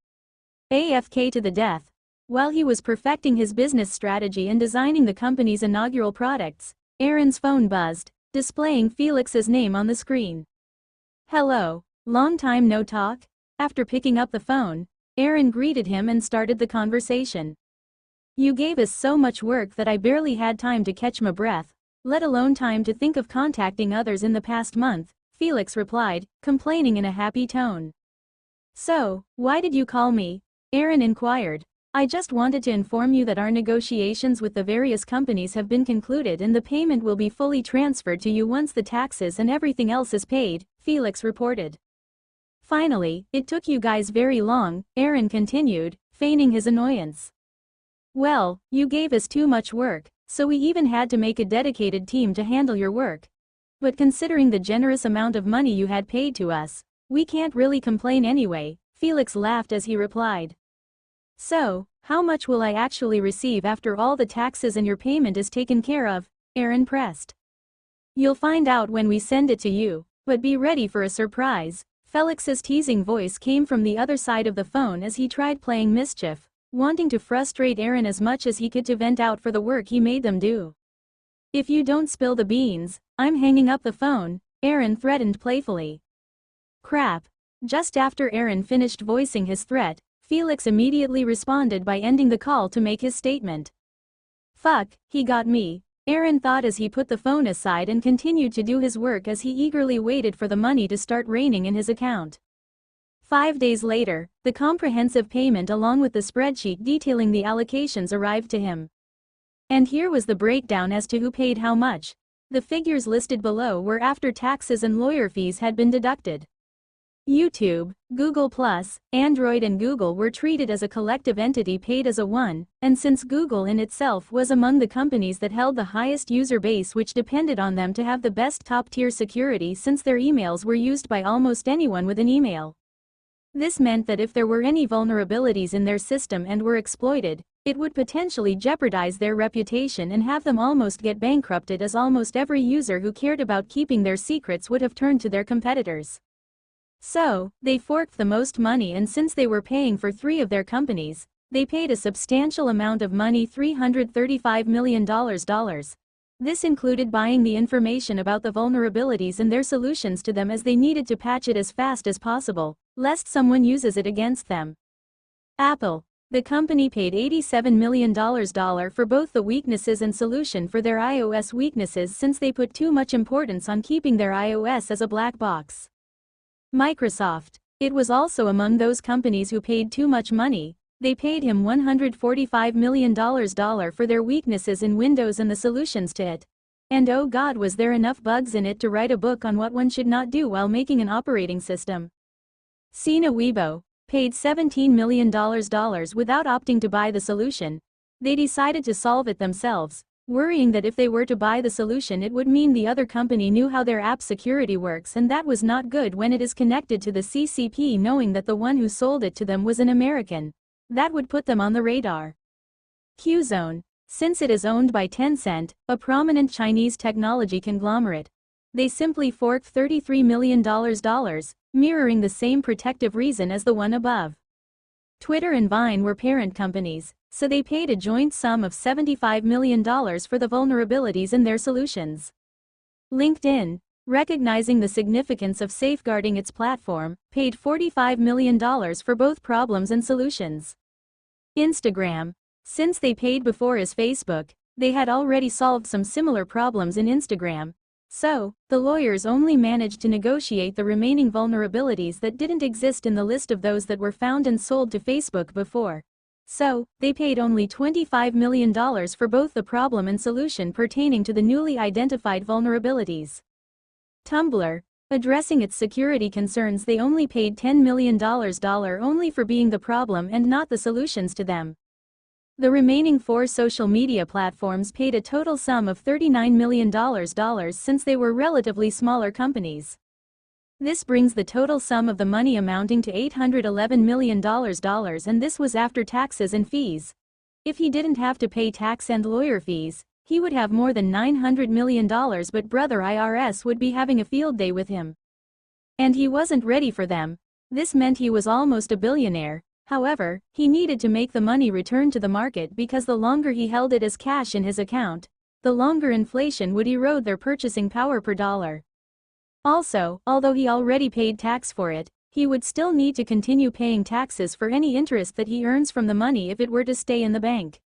AFK to the death. While he was perfecting his business strategy and designing the company's inaugural products, Aaron's phone buzzed, displaying Felix's name on the screen. "Hello, long time no talk?" After picking up the phone, Aaron greeted him and started the conversation. "You gave us so much work that I barely had time to catch my breath, let alone time to think of contacting others in the past month," Felix replied, complaining in a happy tone. "So, why did you call me?" Aaron inquired. "I just wanted to inform you that our negotiations with the various companies have been concluded and the payment will be fully transferred to you once the taxes and everything else is paid," Felix reported. "Finally, it took you guys very long," Aaron continued, feigning his annoyance. "Well, you gave us too much work, so we even had to make a dedicated team to handle your work. But considering the generous amount of money you had paid to us, we can't really complain anyway," Felix laughed as he replied. "So, how much will I actually receive after all the taxes and your payment is taken care of?" Aaron pressed. "You'll find out when we send it to you, but be ready for a surprise." Felix's teasing voice came from the other side of the phone as he tried playing mischief, wanting to frustrate Aaron as much as he could to vent out for the work he made them do. "If you don't spill the beans, I'm hanging up the phone," Aaron threatened playfully. Crap. Just after Aaron finished voicing his threat, Felix immediately responded by ending the call to make his statement. "Fuck, he got me," Aaron thought as he put the phone aside and continued to do his work as he eagerly waited for the money to start raining in his account. 5 days later, the comprehensive payment along with the spreadsheet detailing the allocations arrived to him. And here was the breakdown as to who paid how much. The figures listed below were after taxes and lawyer fees had been deducted. YouTube, Google+, Android and Google were treated as a collective entity paid as a one, and since Google in itself was among the companies that held the highest user base which depended on them to have the best top-tier security since their emails were used by almost anyone with an email. This meant that if there were any vulnerabilities in their system and were exploited, it would potentially jeopardize their reputation and have them almost get bankrupted, as almost every user who cared about keeping their secrets would have turned to their competitors. So, they forked the most money, and since they were paying for 3 of their companies, they paid a substantial amount of money, $335 million. This included buying the information about the vulnerabilities and their solutions to them as they needed to patch it as fast as possible, lest someone uses it against them. Apple. The company paid $87 million for both the weaknesses and solution for their iOS weaknesses since they put too much importance on keeping their iOS as a black box. Microsoft. It was also among those companies who paid too much money. They paid him $145 million for their weaknesses in Windows and the solutions to it. And oh god, was there enough bugs in it to write a book on what one should not do while making an operating system. Sina Weibo. Paid $17 million without opting to buy the solution. They decided to solve it themselves, worrying that if they were to buy the solution it would mean the other company knew how their app security works, and that was not good when it is connected to the CCP, knowing that the one who sold it to them was an American. That would put them on the radar. Qzone. Since it is owned by Tencent, a prominent Chinese technology conglomerate, they simply forked $33 million, mirroring the same protective reason as the one above. Twitter and Vine were parent companies, so they paid a joint sum of $75 million for the vulnerabilities in their solutions. LinkedIn, recognizing the significance of safeguarding its platform, paid $45 million for both problems and solutions. Instagram. Since they paid before as Facebook, they had already solved some similar problems in Instagram. So, the lawyers only managed to negotiate the remaining vulnerabilities that didn't exist in the list of those that were found and sold to Facebook before. So, they paid only $25 million for both the problem and solution pertaining to the newly identified vulnerabilities. Tumblr. Addressing its security concerns, they only paid $10 million only for being the problem and not the solutions to them. The remaining 4 social media platforms paid a total sum of $39 million since they were relatively smaller companies. This brings the total sum of the money amounting to $811 million, and this was after taxes and fees. If he didn't have to pay tax and lawyer fees, he would have more than $900 million, but brother IRS would be having a field day with him. And he wasn't ready for them. This meant he was almost a billionaire. However, he needed to make the money return to the market because the longer he held it as cash in his account, the longer inflation would erode their purchasing power per dollar. Also, although he already paid tax for it, he would still need to continue paying taxes for any interest that he earns from the money if it were to stay in the bank.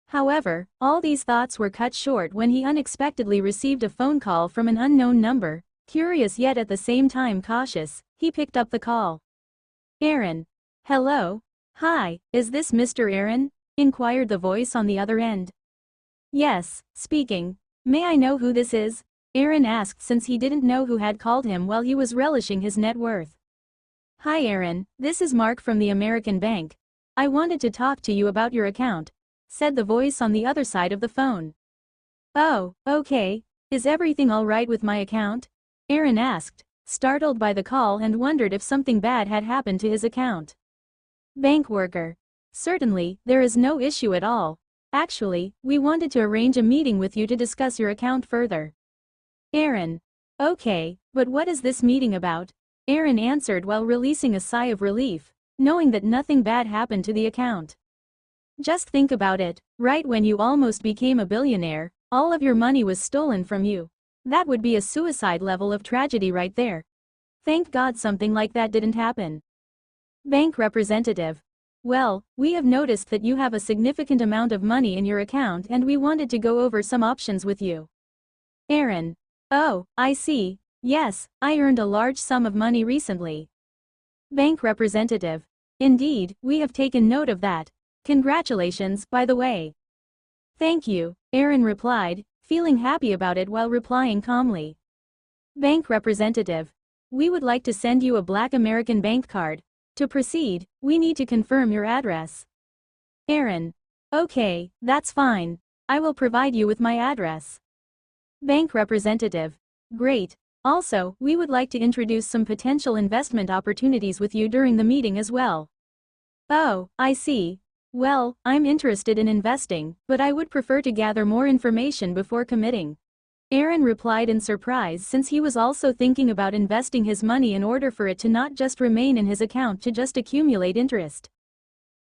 However, all these thoughts were cut short when he unexpectedly received a phone call from an unknown number. Curious yet at the same time cautious, he picked up the call. Aaron. Hello? Hi, is this Mr. Aaron? Inquired the voice on the other end. Yes, speaking. May I know who this is? Aaron asked since he didn't know who had called him while he was relishing his net worth. Hi Aaron, this is Mark from the American Bank. I wanted to talk to you about your account, said the voice on the other side of the phone. Oh, okay. Is everything all right with my account? Aaron asked, startled by the call and wondered if something bad had happened to his account. Bank worker. Certainly, there is no issue at all. Actually, we wanted to arrange a meeting with you to discuss your account further. Aaron. Okay, but what is this meeting about? Aaron answered while releasing a sigh of relief, knowing that nothing bad happened to the account. Just think about it, right when you almost became a billionaire, all of your money was stolen from you. That would be a suicide level of tragedy right there. Thank God something like that didn't happen. Bank representative. Well, we have noticed that you have a significant amount of money in your account and we wanted to go over some options with you. Aaron. Oh, I see. Yes, I earned a large sum of money recently. Bank representative. Indeed, we have taken note of that. Congratulations, by the way. Thank you, Aaron replied, feeling happy about it while replying calmly. Bank representative. We would like to send you a Black American Bank card. To proceed, we need to confirm your address. Aaron. Okay, that's fine. I will provide you with my address. Bank representative. Great. Also, we would like to introduce some potential investment opportunities with you during the meeting as well. Oh, I see. Well, I'm interested in investing, but I would prefer to gather more information before committing. Aaron replied in surprise since he was also thinking about investing his money in order for it to not just remain in his account to just accumulate interest.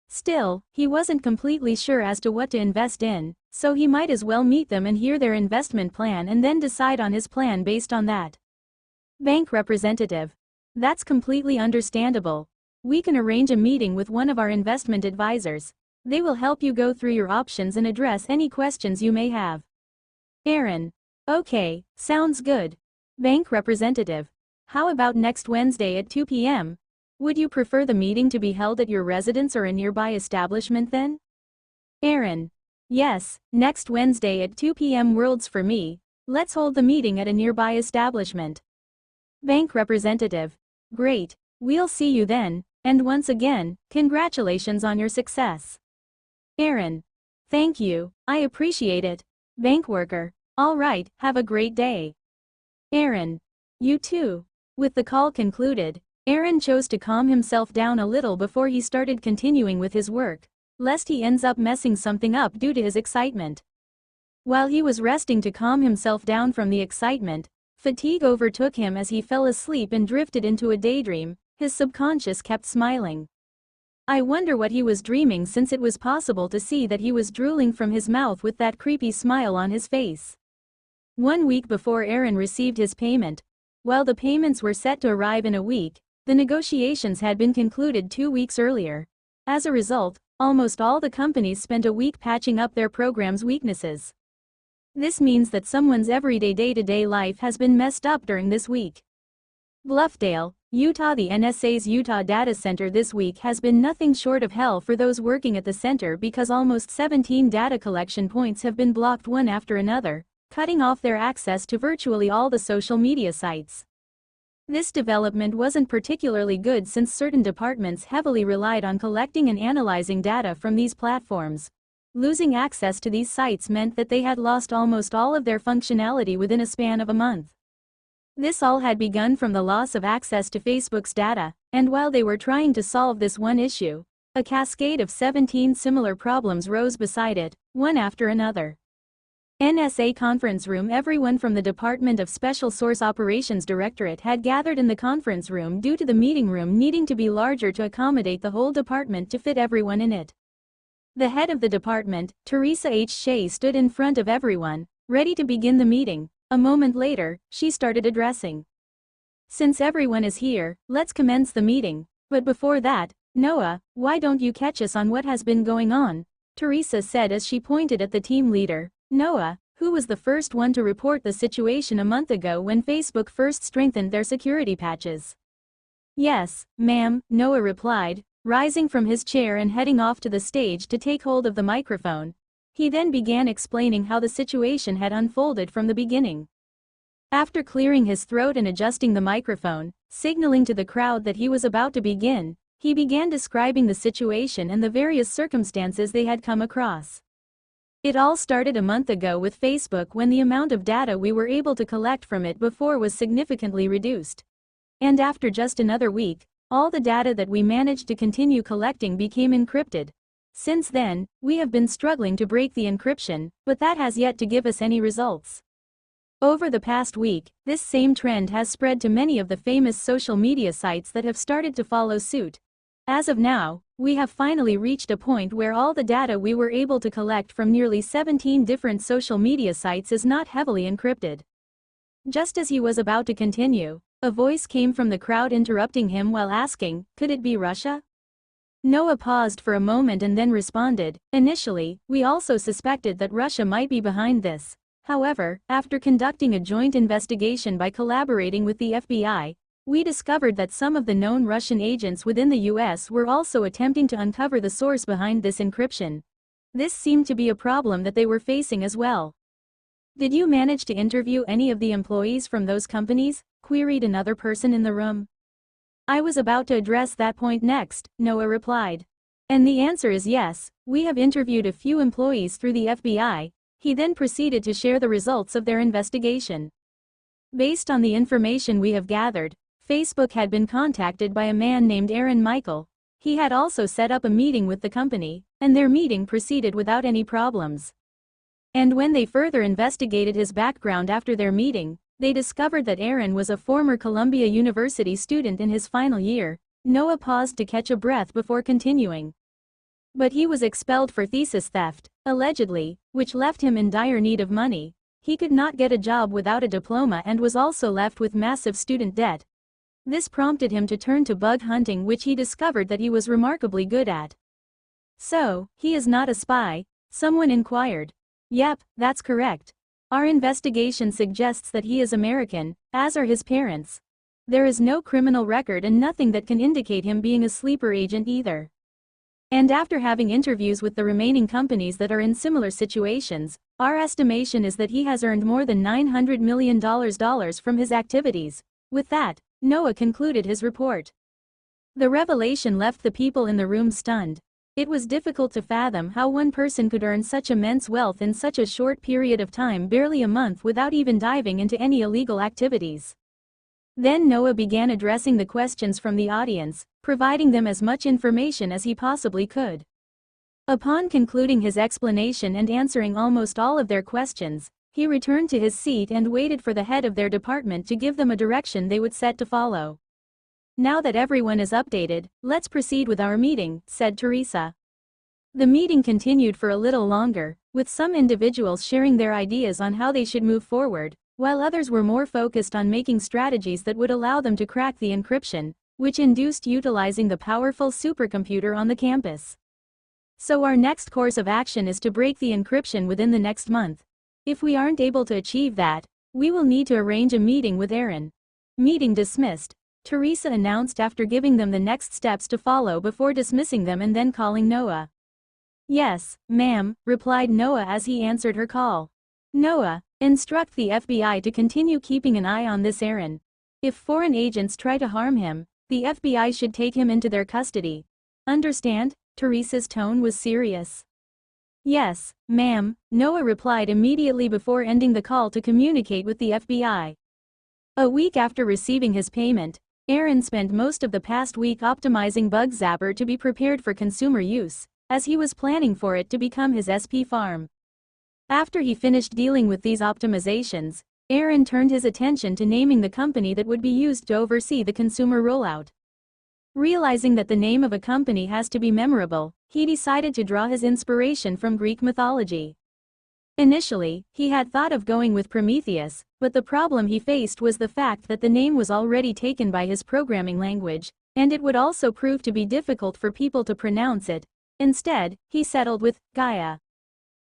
Still, he wasn't completely sure as to what to invest in, so he might as well meet them and hear their investment plan and then decide on his plan based on that. Bank representative. That's completely understandable. We can arrange a meeting with one of our investment advisors. They will help you go through your options and address any questions you may have. Aaron. Okay, sounds good. Bank representative. How about next Wednesday at 2 p.m.? Would you prefer the meeting to be held at your residence or a nearby establishment then? Aaron. Yes, next Wednesday at 2 p.m. works for me. Let's hold the meeting at a nearby establishment. Bank representative. Great, we'll see you then, and once again, congratulations on your success. Aaron. Thank you, I appreciate it. Bank worker. All right, have a great day. Aaron. You too. With the call concluded, Aaron chose to calm himself down a little before he started continuing with his work, lest he ends up messing something up due to his excitement. While he was resting to calm himself down from the excitement, fatigue overtook him as he fell asleep and drifted into a daydream. His subconscious kept smiling. I wonder what he was dreaming since it was possible to see that he was drooling from his mouth with that creepy smile on his face. 1 week before Aaron received his payment, while the payments were set to arrive in a week, the negotiations had been concluded 2 weeks earlier. As a result, almost all the companies spent a week patching up their program's weaknesses. This means that someone's everyday day-to-day life has been messed up during this week. Bluffdale, Utah. The NSA's Utah data center this week has been nothing short of hell for those working at the center because almost 17 data collection points have been blocked one after another, cutting off their access to virtually all the social media sites. This development wasn't particularly good since certain departments heavily relied on collecting and analyzing data from these platforms. Losing access to these sites meant that they had lost almost all of their functionality within a span of a month. This all had begun from the loss of access to Facebook's data, and while they were trying to solve this one issue, a cascade of 17 similar problems rose beside it, one after another. NSA conference room. Everyone from the Department of Special Source Operations Directorate had gathered in the conference room due to the meeting room needing to be larger to accommodate the whole department to fit everyone in it. The head of the department, Teresa H. Shea, stood in front of everyone, ready to begin the meeting. A moment later, she started addressing. Since everyone is here, let's commence the meeting. But before that, Noah, why don't you catch us on what has been going on? Teresa said as she pointed at the team leader, Noah, who was the first one to report the situation a month ago when Facebook first strengthened their security patches. Yes, ma'am, Noah replied, rising from his chair and heading off to the stage to take hold of the microphone. He then began explaining how the situation had unfolded from the beginning. After clearing his throat and adjusting the microphone, signaling to the crowd that he was about to begin, he began describing the situation and the various circumstances they had come across. It all started a month ago with Facebook when the amount of data we were able to collect from it before was significantly reduced. And after just another week, all the data that we managed to continue collecting became encrypted. Since then, we have been struggling to break the encryption, but that has yet to give us any results. Over the past week, this same trend has spread to many of the famous social media sites that have started to follow suit. As of now, we have finally reached a point where all the data we were able to collect from nearly 17 different social media sites is not heavily encrypted. Just as he was about to continue, a voice came from the crowd interrupting him while asking, could it be Russia? Noah paused for a moment and then responded, initially, we also suspected that Russia might be behind this. However, after conducting a joint investigation by collaborating with the FBI, we discovered that some of the known Russian agents within the US were also attempting to uncover the source behind this encryption. This seemed to be a problem that they were facing as well. Did you manage to interview any of the employees from those companies? Queried another person in the room. I was about to address that point next, Noah replied. And the answer is yes, we have interviewed a few employees through the FBI. He then proceeded to share the results of their investigation. Based on the information we have gathered, Facebook had been contacted by a man named Aaron Michael. He had also set up a meeting with the company, and their meeting proceeded without any problems. And when they further investigated his background after their meeting, they discovered that Aaron was a former Columbia University student in his final year. Noah paused to catch a breath before continuing. But he was expelled for thesis theft, allegedly, which left him in dire need of money. He could not get a job without a diploma and was also left with massive student debt. This prompted him to turn to bug hunting, which he discovered that he was remarkably good at. So, he is not a spy? Someone inquired. Yep, that's correct. Our investigation suggests that he is American, as are his parents. There is no criminal record and nothing that can indicate him being a sleeper agent either. And after having interviews with the remaining companies that are in similar situations, our estimation is that he has earned more than $900 million from his activities. With that, Noah concluded his report. The revelation left the people in the room stunned. It was difficult to fathom how one person could earn such immense wealth in such a short period of time, barely a month, without even diving into any illegal activities. Then Noah began addressing the questions from the audience, providing them as much information as he possibly could. Upon concluding his explanation and answering almost all of their questions, he returned to his seat and waited for the head of their department to give them a direction they would set to follow. Now that everyone is updated, let's proceed with our meeting, said Teresa. The meeting continued for a little longer, with some individuals sharing their ideas on how they should move forward, while others were more focused on making strategies that would allow them to crack the encryption, which induced utilizing the powerful supercomputer on the campus. So our next course of action is to break the encryption within the next month. If we aren't able to achieve that, we will need to arrange a meeting with Aaron. Meeting dismissed, Teresa announced after giving them the next steps to follow before dismissing them and then calling Noah. Yes, ma'am, replied Noah as he answered her call. Noah, instruct the FBI to continue keeping an eye on this Aaron. If foreign agents try to harm him, the FBI should take him into their custody. Understand? Teresa's tone was serious. Yes, ma'am, Noah replied immediately before ending the call to communicate with the FBI. A week after receiving his payment, Aaron spent most of the past week optimizing Bug Zapper to be prepared for consumer use, as he was planning for it to become his SP farm. After he finished dealing with these optimizations, Aaron turned his attention to naming the company that would be used to oversee the consumer rollout. Realizing that the name of a company has to be memorable, he decided to draw his inspiration from Greek mythology. Initially, he had thought of going with Prometheus, but the problem he faced was the fact that the name was already taken by his programming language, and it would also prove to be difficult for people to pronounce it. Instead, he settled with Gaia.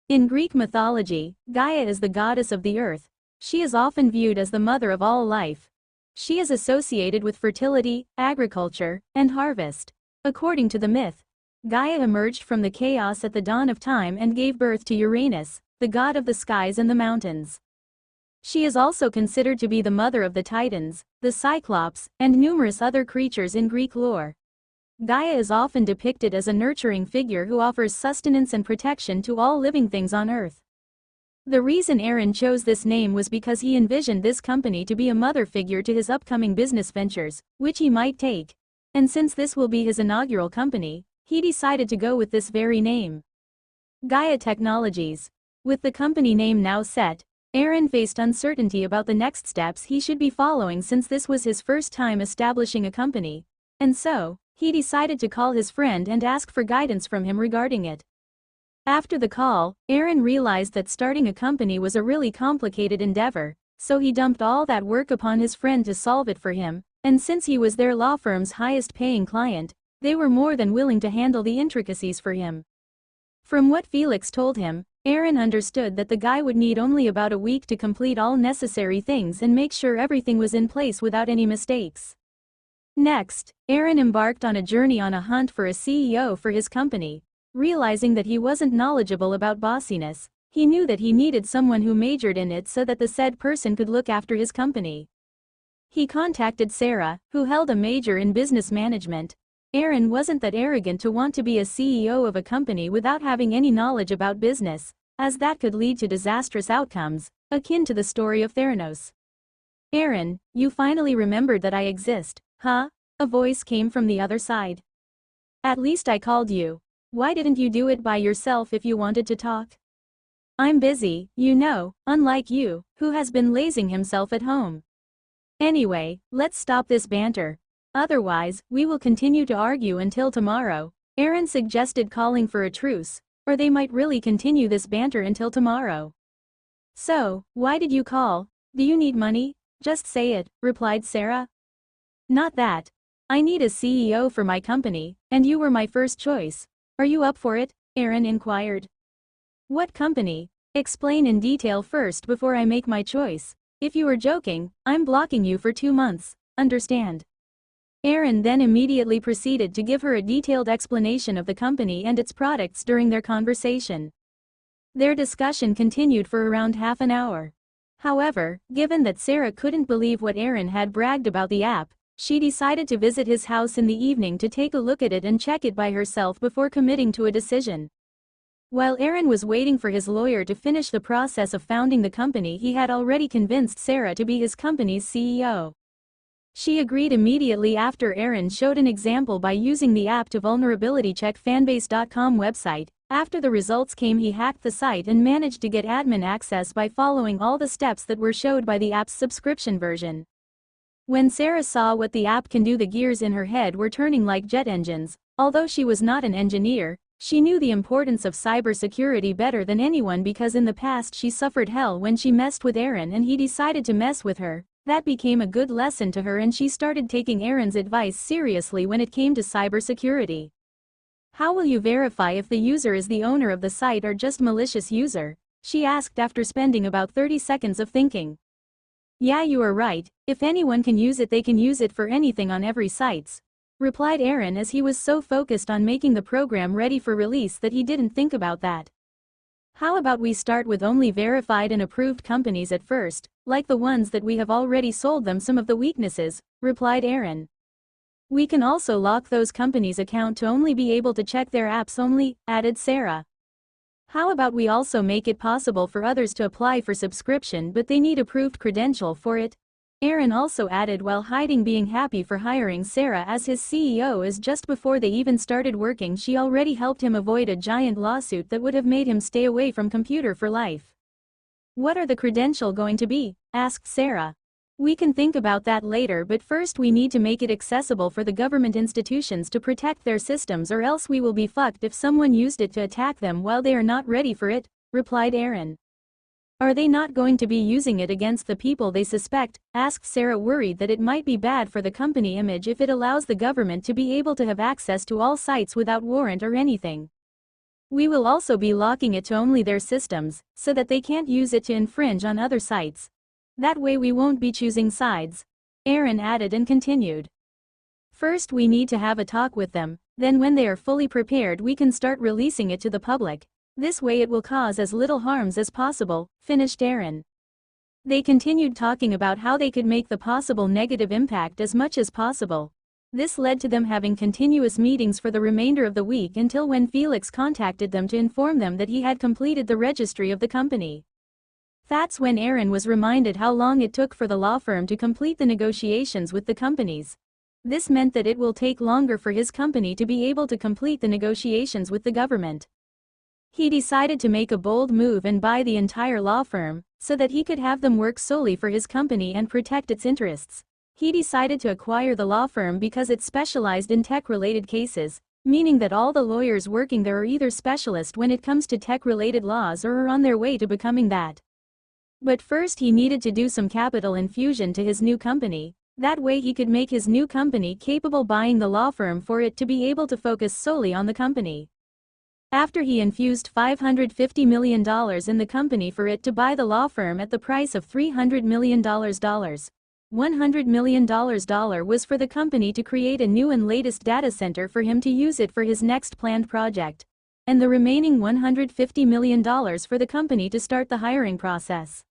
In Greek mythology, Gaia is the goddess of the earth. She is often viewed as the mother of all life. She is associated with fertility, agriculture, and harvest. According to the myth, Gaia emerged from the chaos at the dawn of time and gave birth to Uranus, the god of the skies and the mountains. She is also considered to be the mother of the Titans, the Cyclops, and numerous other creatures in Greek lore. Gaia is often depicted as a nurturing figure who offers sustenance and protection to all living things on Earth. The reason Aaron chose this name was because he envisioned this company to be a mother figure to his upcoming business ventures, which he might take. And since this will be his inaugural company, he decided to go with this very name. Gaia Technologies. With the company name now set, Aaron faced uncertainty about the next steps he should be following since this was his first time establishing a company, and so, he decided to call his friend and ask for guidance from him regarding it. After the call, Aaron realized that starting a company was a really complicated endeavor, so he dumped all that work upon his friend to solve it for him, and since he was their law firm's highest-paying client, they were more than willing to handle the intricacies for him. From what Felix told him, Aaron understood that the guy would need only about a week to complete all necessary things and make sure everything was in place without any mistakes. Next, Aaron embarked on a journey on a hunt for a CEO for his company. Realizing that he wasn't knowledgeable about bossiness, he knew that he needed someone who majored in it so that the said person could look after his company. He contacted Sarah, who held a major in business management. Aaron wasn't that arrogant to want to be a CEO of a company without having any knowledge about business, as that could lead to disastrous outcomes, akin to the story of Theranos. "Aaron, you finally remembered that I exist, huh?" A voice came from the other side. "At least I called you. Why didn't you do it by yourself if you wanted to talk?" "I'm busy, you know, unlike you, who has been lazing himself at home. Anyway, let's stop this banter. Otherwise, we will continue to argue until tomorrow." Aaron suggested calling for a truce, or they might really continue this banter until tomorrow. "So, why did you call? Do you need money? Just say it," replied Sarah. "Not that. I need a CEO for my company, and you were my first choice. Are you up for it?" Aaron inquired. "What company? Explain in detail first before I make my choice. If you are joking, I'm blocking you for 2 months, understand?" Aaron then immediately proceeded to give her a detailed explanation of the company and its products during their conversation. Their discussion continued for around half an hour. However, given that Sarah couldn't believe what Aaron had bragged about the app, she decided to visit his house in the evening to take a look at it and check it by herself before committing to a decision. While Aaron was waiting for his lawyer to finish the process of founding the company, he had already convinced Sarah to be his company's CEO. She agreed immediately after Aaron showed an example by using the app to vulnerability check fanbase.com website. After the results came, he hacked the site and managed to get admin access by following all the steps that were showed by the app's subscription version. When Sarah saw what the app can do, the gears in her head were turning like jet engines. Although she was not an engineer, she knew the importance of cybersecurity better than anyone because in the past she suffered hell when she messed with Aaron and he decided to mess with her. That became a good lesson to her and she started taking Aaron's advice seriously when it came to cybersecurity. "How will you verify if the user is the owner of the site or just malicious user?" she asked after spending about 30 seconds of thinking. "Yeah, you are right, if anyone can use it they can use it for anything on every sites," replied Aaron as he was so focused on making the program ready for release that he didn't think about that. "How about we start with only verified and approved companies at first, like the ones that we have already sold them some of the weaknesses," replied Aaron. "We can also lock those companies' account to only be able to check their apps only," added Sarah. How about we also make it possible for others to apply for subscription but they need approved credential for it? Aaron also added while hiding being happy for hiring Sarah as his CEO, as just before they even started working she already helped him avoid a giant lawsuit that would have made him stay away from computer for life. What are the credential going to be? Asked Sarah. We can think about that later, but first we need to make it accessible for the government institutions to protect their systems, or else we will be fucked if someone used it to attack them while they are not ready for it, replied Aaron. Are they not going to be using it against the people they suspect? Asked Sarah, worried that it might be bad for the company image if it allows the government to be able to have access to all sites without warrant or anything. We will also be locking it to only their systems, so that they can't use it to infringe on other sites. That way we won't be choosing sides. Aaron added and continued. First we need to have a talk with them, then when they are fully prepared we can start releasing it to the public. This way it will cause as little harms as possible, finished Aaron. They continued talking about how they could make the possible negative impact as much as possible. This led to them having continuous meetings for the remainder of the week until when Felix contacted them to inform them that he had completed the registry of the company. That's when Aaron was reminded how long it took for the law firm to complete the negotiations with the companies. This meant that it will take longer for his company to be able to complete the negotiations with the government. He decided to make a bold move and buy the entire law firm, so that he could have them work solely for his company and protect its interests. He decided to acquire the law firm because it specialized in tech-related cases, meaning that all the lawyers working there are either specialists when it comes to tech-related laws or are on their way to becoming that. But first he needed to do some capital infusion to his new company. That way he could make his new company capable buying the law firm for it to be able to focus solely on the company. After he infused $550 million in the company for it to buy the law firm at the price of $300 million, $100 million was for the company to create a new and latest data center for him to use it for his next planned project. And the remaining $150 million for the company to start the hiring process.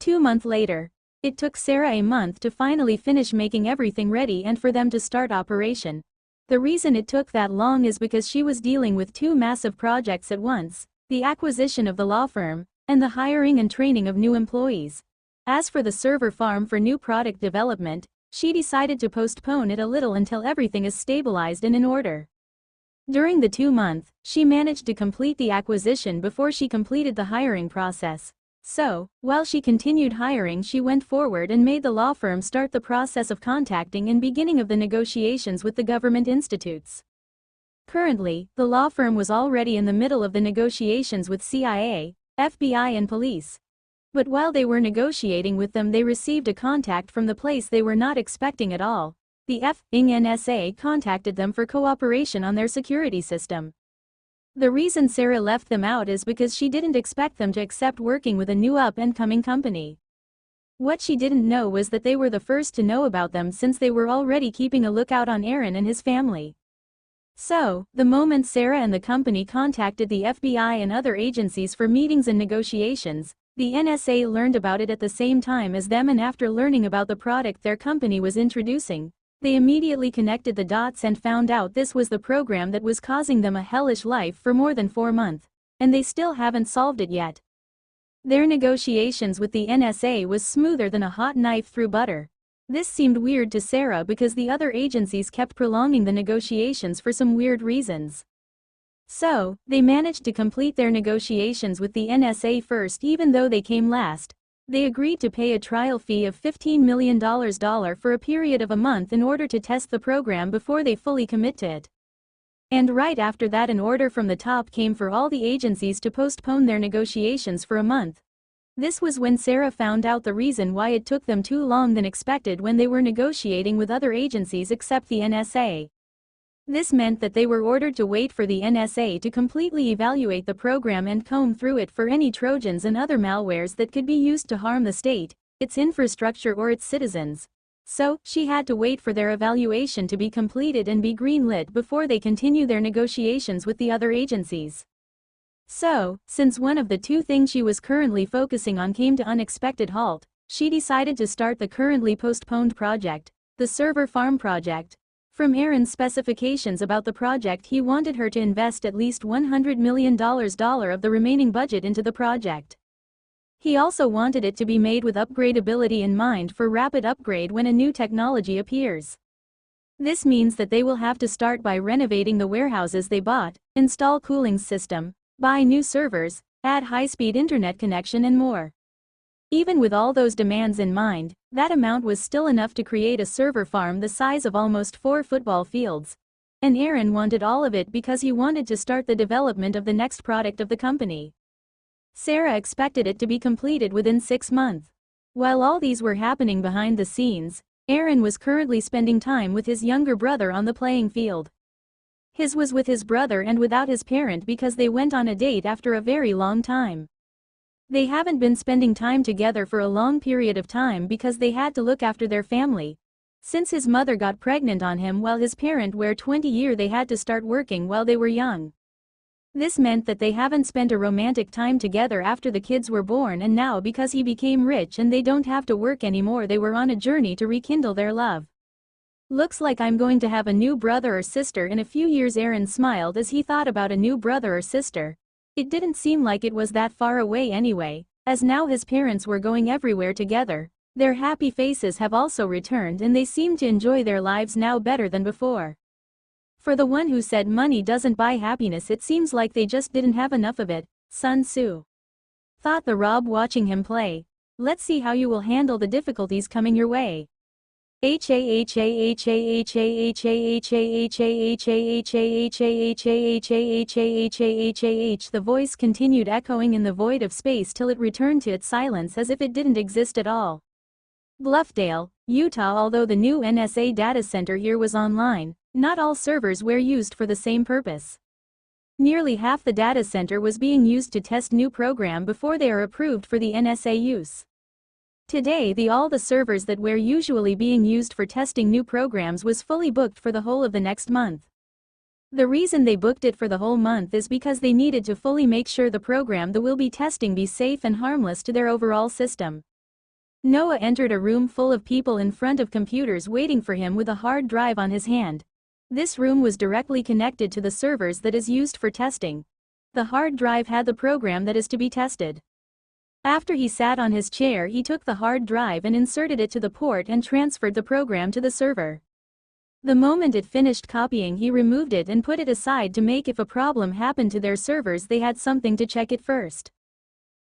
2 months later. It took Sarah a month to finally finish making everything ready and for them to start operation. The reason it took that long is because she was dealing with 2 massive projects at once, the acquisition of the law firm, and the hiring and training of new employees. As for the server farm for new product development, she decided to postpone it a little until everything is stabilized and in order. During the 2 months, she managed to complete the acquisition before she completed the hiring process. So, while she continued hiring, she went forward and made the law firm start the process of contacting and beginning of the negotiations with the government institutes. Currently, the law firm was already in the middle of the negotiations with CIA, FBI and police. But while they were negotiating with them, they received a contact from the place they were not expecting at all. The NSA contacted them for cooperation on their security system. The reason Sarah left them out is because she didn't expect them to accept working with a new up-and-coming company. What she didn't know was that they were the first to know about them, since they were already keeping a lookout on Aaron and his family. So, the moment Sarah and the company contacted the FBI and other agencies for meetings and negotiations, the NSA learned about it at the same time as them, and after learning about the product their company was introducing, they immediately connected the dots and found out this was the program that was causing them a hellish life for more than 4 months, and they still haven't solved it yet. Their negotiations with the NSA was smoother than a hot knife through butter. This seemed weird to Sarah because the other agencies kept prolonging the negotiations for some weird reasons. So, they managed to complete their negotiations with the NSA first, even though they came last. They agreed to pay a trial fee of $15 million for a period of a month in order to test the program before they fully commit to it. And right after that, an order from the top came for all the agencies to postpone their negotiations for a month. This was when Sarah found out the reason why it took them too long than expected when they were negotiating with other agencies except the NSA. This meant that they were ordered to wait for the NSA to completely evaluate the program and comb through it for any Trojans and other malwares that could be used to harm the state, its infrastructure or its citizens. So, she had to wait for their evaluation to be completed and be green-lit before they continue their negotiations with the other agencies. So, since one of the 2 things she was currently focusing on came to unexpected halt, she decided to start the currently postponed project, the server farm project. From Aaron's specifications about the project, he wanted her to invest at least $100 million of the remaining budget into the project. He also wanted it to be made with upgradability in mind for rapid upgrade when a new technology appears. This means that they will have to start by renovating the warehouses they bought, install cooling system, buy new servers, add high-speed internet connection and more. Even with all those demands in mind, that amount was still enough to create a server farm the size of almost 4 football fields. And Aaron wanted all of it because he wanted to start the development of the next product of the company. Sarah expected it to be completed within 6 months. While all these were happening behind the scenes, Aaron was currently spending time with his younger brother on the playing field. His was with his brother and without his parent because they went on a date after a very long time. They haven't been spending time together for a long period of time because they had to look after their family. Since his mother got pregnant on him while his parent were 20 years, they had to start working while they were young. This meant that they haven't spent a romantic time together after the kids were born, and now because he became rich and they don't have to work anymore, they were on a journey to rekindle their love. Looks like I'm going to have a new brother or sister in a few years. Aaron smiled as he thought about a new brother or sister. It didn't seem like it was that far away anyway, as now his parents were going everywhere together. Their happy faces have also returned and they seem to enjoy their lives now better than before. For the one who said money doesn't buy happiness, it seems like they just didn't have enough of it, Sun Tzu. Thought the Rob watching him play. Let's see how you will handle the difficulties coming your way. The voice continued echoing in the void of space till it returned to its silence as if it didn't exist at all. Bluffdale, Utah. Although the new NSA data center here was online, not all servers were used for the same purpose. Nearly half the data center was being used to test new program before they are approved for the NSA use. Today all the servers that were usually being used for testing new programs was fully booked for the whole of the next month. The reason they booked it for the whole month is because they needed to fully make sure the program they will be testing be safe and harmless to their overall system. Noah entered a room full of people in front of computers waiting for him with a hard drive on his hand. This room was directly connected to the servers that is used for testing. The hard drive had the program that is to be tested. After he sat on his chair, he took the hard drive and inserted it to the port and transferred the program to the server. The moment it finished copying, he removed it and put it aside to make if a problem happened to their servers they had something to check it first.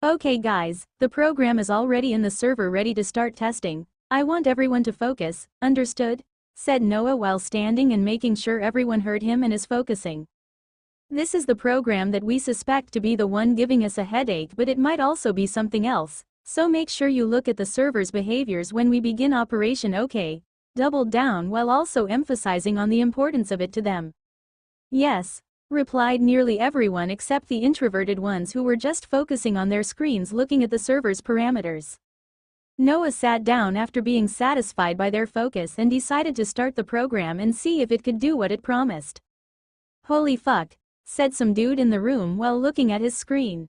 Okay guys, the program is already in the server ready to start testing. I want everyone to focus, understood? Said Noah while standing and making sure everyone heard him and is focusing. This is the program that we suspect to be the one giving us a headache, but it might also be something else, so make sure you look at the server's behaviors when we begin operation. Okay, doubled down while also emphasizing on the importance of it to them. Yes, replied nearly everyone except the introverted ones who were just focusing on their screens looking at the server's parameters. Noah sat down after being satisfied by their focus and decided to start the program and see if it could do what it promised. Holy fuck, said some dude in the room while looking at his screen.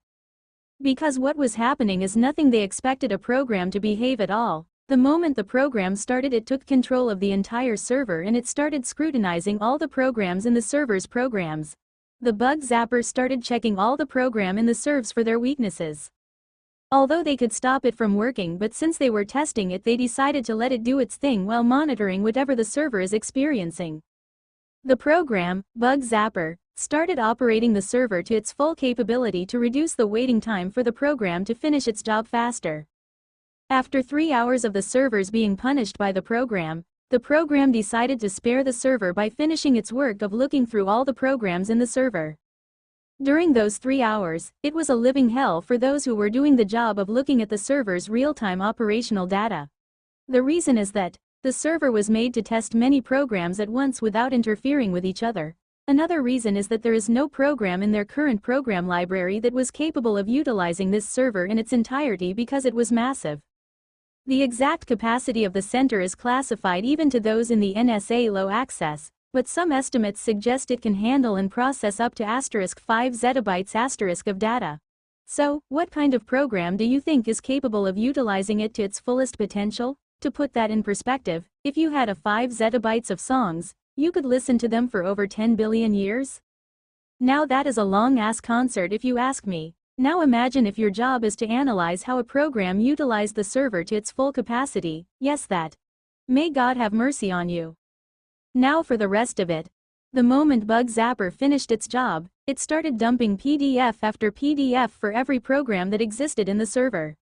Because what was happening is nothing they expected a program to behave at all. The moment the program started, it took control of the entire server and it started scrutinizing all the programs in the server's programs. The bug zapper started checking all the program in the servers for their weaknesses. Although they could stop it from working, but since they were testing it, they decided to let it do its thing while monitoring whatever the server is experiencing. The program, Bug Zapper, started operating the server to its full capability to reduce the waiting time for the program to finish its job faster. After 3 hours of the servers being punished by the program decided to spare the server by finishing its work of looking through all the programs in the server. During those 3 hours, it was a living hell for those who were doing the job of looking at the server's real-time operational data. The reason is that the server was made to test many programs at once without interfering with each other. Another reason is that there is no program in their current program library that was capable of utilizing this server in its entirety because it was massive. The exact capacity of the center is classified even to those in the NSA low access, but some estimates suggest it can handle and process up to *5 zettabytes of data. So, what kind of program do you think is capable of utilizing it to its fullest potential? To put that in perspective, if you had 5 zettabytes of songs, You could listen to them for over 10 billion years? Now that is a long-ass concert if you ask me. Now imagine if your job is to analyze how a program utilized the server to its full capacity. Yes, that. May God have mercy on you. Now for the rest of it. The moment Bug Zapper finished its job, it started dumping PDF after PDF for every program that existed in the server.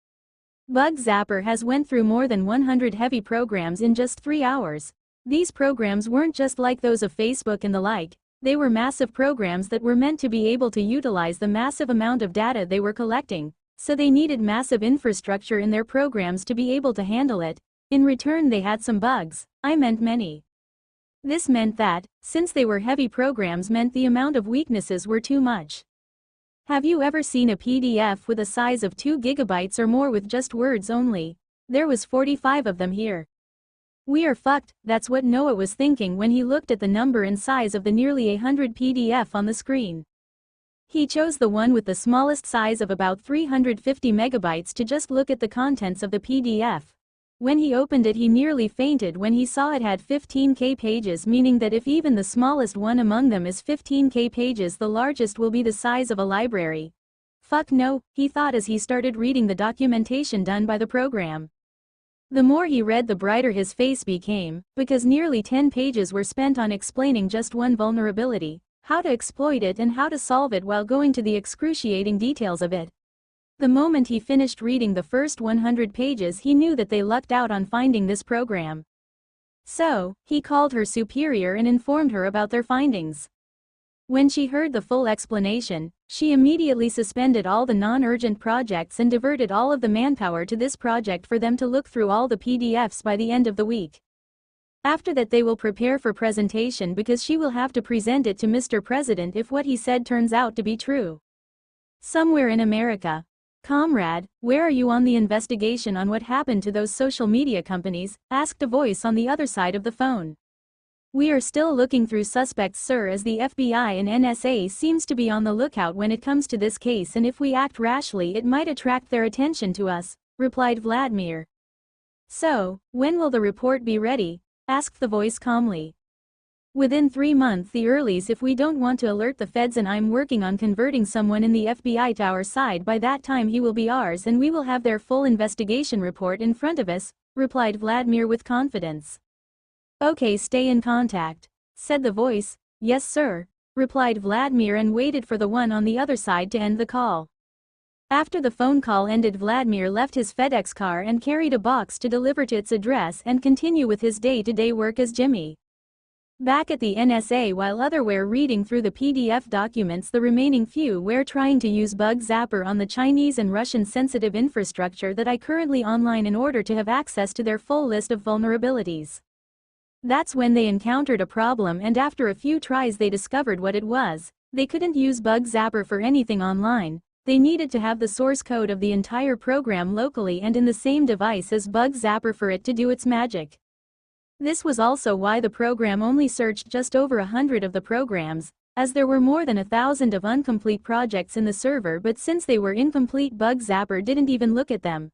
Bug Zapper has went through more than 100 heavy programs in just 3 hours. These programs weren't just like those of Facebook and the like, they were massive programs that were meant to be able to utilize the massive amount of data they were collecting, so they needed massive infrastructure in their programs to be able to handle it. In return they had some bugs, I meant many. This meant that, since they were heavy programs meant the amount of weaknesses were too much. Have you ever seen a PDF with a size of 2 gigabytes or more with just words only? There was 45 of them here. We are fucked, that's what Noah was thinking when he looked at the number and size of the nearly 100 PDF on the screen. He chose the one with the smallest size of about 350 megabytes to just look at the contents of the PDF. When he opened it he nearly fainted when he saw it had 15k pages, meaning that if even the smallest one among them is 15k pages, the largest will be the size of a library. Fuck no, he thought as he started reading the documentation done by the program. The more he read the brighter his face became, because nearly 10 pages were spent on explaining just one vulnerability, how to exploit it and how to solve it while going to the excruciating details of it. The moment he finished reading the first 100 pages he knew that they lucked out on finding this program. So, he called her superior and informed her about their findings. When she heard the full explanation, she immediately suspended all the non-urgent projects and diverted all of the manpower to this project for them to look through all the PDFs by the end of the week. After that they will prepare for presentation because she will have to present it to Mr. President if what he said turns out to be true. Somewhere in America. Comrade, where are you on the investigation on what happened to those social media companies? Asked a voice on the other side of the phone. We are still looking through suspects, sir, as the FBI and NSA seems to be on the lookout when it comes to this case, and if we act rashly it might attract their attention to us, replied Vladimir. So, when will the report be ready? Asked the voice calmly. Within 3 months the earliest if we don't want to alert the feds, and I'm working on converting someone in the FBI to our side. By that time he will be ours and we will have their full investigation report in front of us, replied Vladimir with confidence. Okay, stay in contact, said the voice. Yes sir, replied Vladimir and waited for the one on the other side to end the call. After the phone call ended, Vladimir left his FedEx car and carried a box to deliver to its address and continue with his day-to-day work as Jimmy. Back at the NSA, while others were reading through the PDF documents, the remaining few were trying to use Bug Zapper on the Chinese and Russian sensitive infrastructure that I currently online in order to have access to their full list of vulnerabilities. That's when they encountered a problem, and after a few tries they discovered what it was. They couldn't use Bug Zapper for anything online. They needed to have the source code of the entire program locally and in the same device as Bug Zapper for it to do its magic. This was also why the program only searched just over 100 of the programs, as there were more than 1,000 of incomplete projects in the server, but since they were incomplete Bug Zapper didn't even look at them.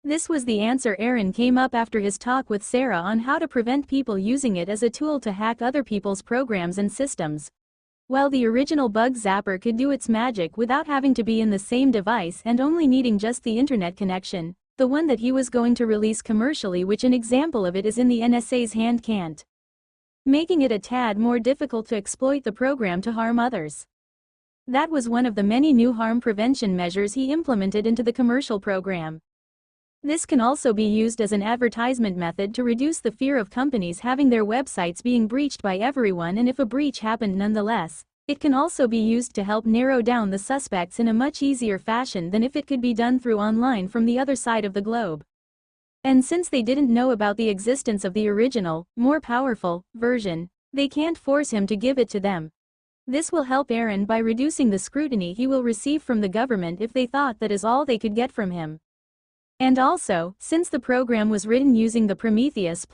This was the answer Aaron came up after his talk with Sarah on how to prevent people using it as a tool to hack other people's programs and systems. While the original Bug Zapper could do its magic without having to be in the same device and only needing just the internet connection, the one that he was going to release commercially, which an example of it is in the NSA's hand, can't, making it a tad more difficult to exploit the program to harm others. That was one of the many new harm prevention measures he implemented into the commercial program. This can also be used as an advertisement method to reduce the fear of companies having their websites being breached by everyone, and if a breach happened nonetheless, it can also be used to help narrow down the suspects in a much easier fashion than if it could be done through online from the other side of the globe. And since they didn't know about the existence of the original, more powerful, version, they can't force him to give it to them. This will help Aaron by reducing the scrutiny he will receive from the government if they thought that is all they could get from him. And also, since the program was written using the Prometheus++,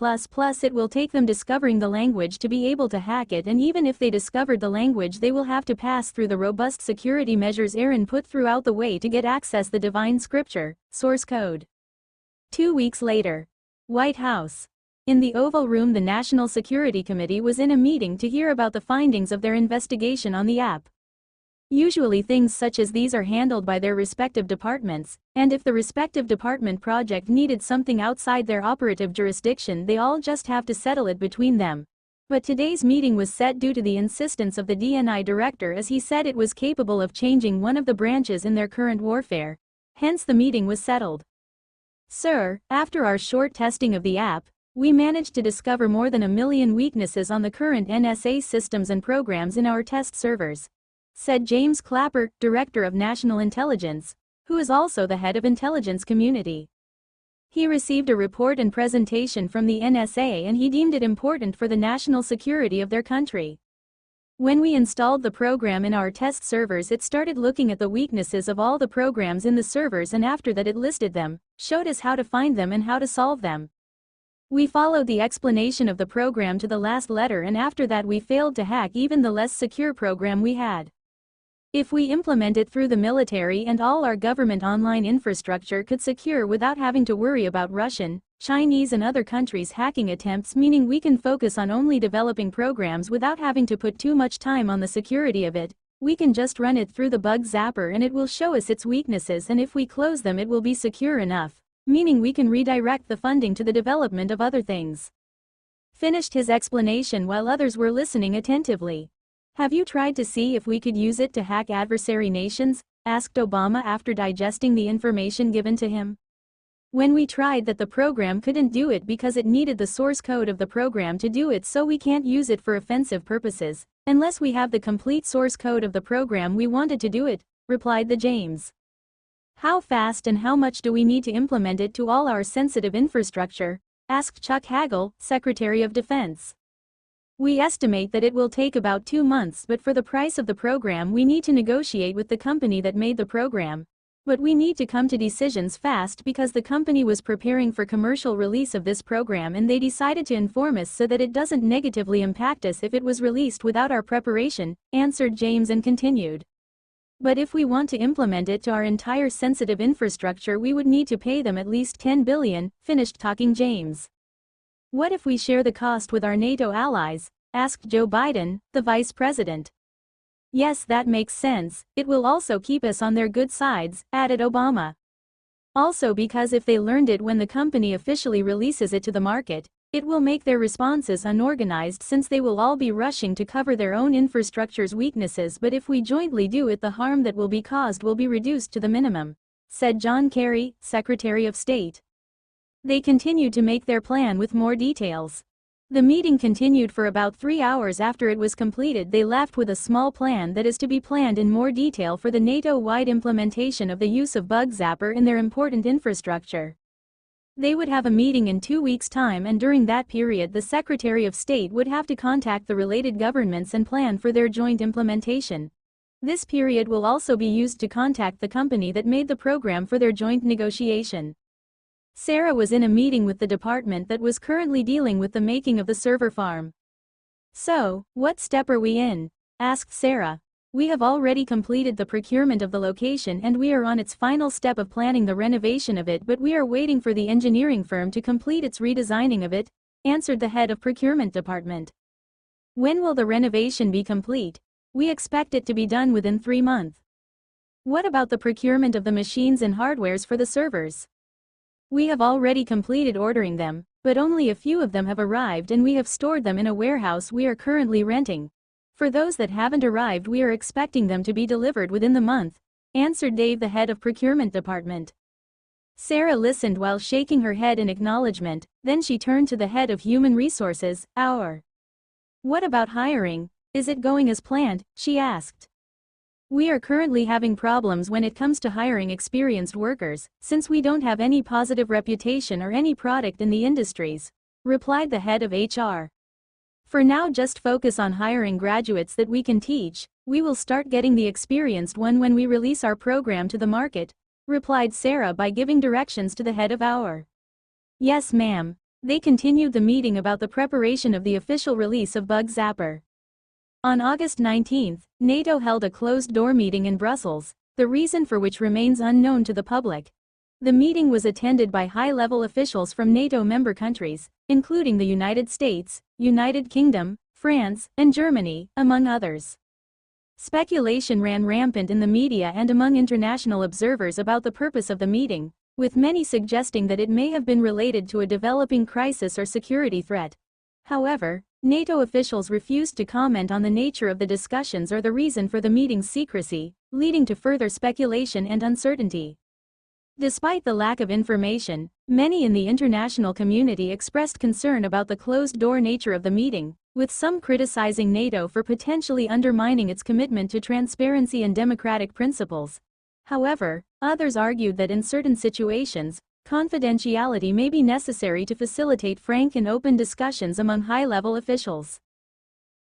it will take them discovering the language to be able to hack it, and even if they discovered the language they will have to pass through the robust security measures Aaron put throughout the way to get access the divine scripture, source code. 2 weeks later. White House. In the Oval Room, the National Security Committee was in a meeting to hear about the findings of their investigation on the app. Usually things such as these are handled by their respective departments, and if the respective department project needed something outside their operative jurisdiction, they all just have to settle it between them. But today's meeting was set due to the insistence of the DNI director, as he said it was capable of changing one of the branches in their current warfare. Hence the meeting was settled. Sir, after our short testing of the app, we managed to discover more than 1 million weaknesses on the current NSA systems and programs in our test servers, said James Clapper, Director of National Intelligence, who is also the head of intelligence community. He received a report and presentation from the NSA and he deemed it important for the national security of their country. When we installed the program in our test servers, it started looking at the weaknesses of all the programs in the servers, and after that it listed them, showed us how to find them and how to solve them. We followed the explanation of the program to the last letter, and after that we failed to hack even the less secure program we had. If we implement it through the military, and all our government online infrastructure could secure without having to worry about Russian, Chinese and other countries' hacking attempts, meaning we can focus on only developing programs without having to put too much time on the security of it, we can just run it through the bug zapper and it will show us its weaknesses, and if we close them it will be secure enough, meaning we can redirect the funding to the development of other things. Finished his explanation while others were listening attentively. Have you tried to see if we could use it to hack adversary nations? Asked Obama after digesting the information given to him. When we tried that, the program couldn't do it because it needed the source code of the program to do it, so we can't use it for offensive purposes, unless we have the complete source code of the program we wanted to do it, replied the James. How fast and how much do we need to implement it to all our sensitive infrastructure? Asked Chuck Hagel, Secretary of Defense. We estimate that it will take about 2 months, but for the price of the program we need to negotiate with the company that made the program. But we need to come to decisions fast because the company was preparing for commercial release of this program and they decided to inform us so that it doesn't negatively impact us if it was released without our preparation, answered James and continued. But if we want to implement it to our entire sensitive infrastructure, we would need to pay them at least $10 billion, finished talking James. What if we share the cost with our NATO allies? Asked Joe Biden, the vice president. Yes, that makes sense. It will also keep us on their good sides, added Obama. Also, because if they learned it when the company officially releases it to the market, it will make their responses unorganized since they will all be rushing to cover their own infrastructure's weaknesses. But if we jointly do it, the harm that will be caused will be reduced to the minimum, said John Kerry, Secretary of State. They continued to make their plan with more details. The meeting continued for about 3 hours. After it was completed, they left with a small plan that is to be planned in more detail for the NATO-wide implementation of the use of bug zapper in their important infrastructure. They would have a meeting in 2 weeks' time, and during that period the Secretary of State would have to contact the related governments and plan for their joint implementation. This period will also be used to contact the company that made the program for their joint negotiation. Sarah was in a meeting with the department that was currently dealing with the making of the server farm. So, what step are we in? Asked Sarah. We have already completed the procurement of the location and we are on its final step of planning the renovation of it, but we are waiting for the engineering firm to complete its redesigning of it, answered the head of procurement department. When will the renovation be complete? We expect it to be done within 3 months. What about the procurement of the machines and hardwares for the servers? We have already completed ordering them, but only a few of them have arrived and we have stored them in a warehouse we are currently renting. For those that haven't arrived, we are expecting them to be delivered within the month, answered Dave, the head of procurement department. Sarah listened while shaking her head in acknowledgement, then she turned to the head of human resources. What about hiring? Is it going as planned? She asked. We are currently having problems when it comes to hiring experienced workers, since we don't have any positive reputation or any product in the industries, replied the head of HR. For now, just focus on hiring graduates that we can teach. We will start getting the experienced one when we release our program to the market, replied Sarah by giving directions to the head of our. Yes, ma'am. They continued the meeting about the preparation of the official release of Bug Zapper. On August 19, NATO held a closed-door meeting in Brussels, the reason for which remains unknown to the public. The meeting was attended by high-level officials from NATO member countries, including the United States, United Kingdom, France, and Germany, among others. Speculation ran rampant in the media and among international observers about the purpose of the meeting, with many suggesting that it may have been related to a developing crisis or security threat. However, NATO officials refused to comment on the nature of the discussions or the reason for the meeting's secrecy, leading to further speculation and uncertainty. Despite the lack of information, many in the international community expressed concern about the closed-door nature of the meeting, with some criticizing NATO for potentially undermining its commitment to transparency and democratic principles. However, others argued that in certain situations, confidentiality may be necessary to facilitate frank and open discussions among high-level officials.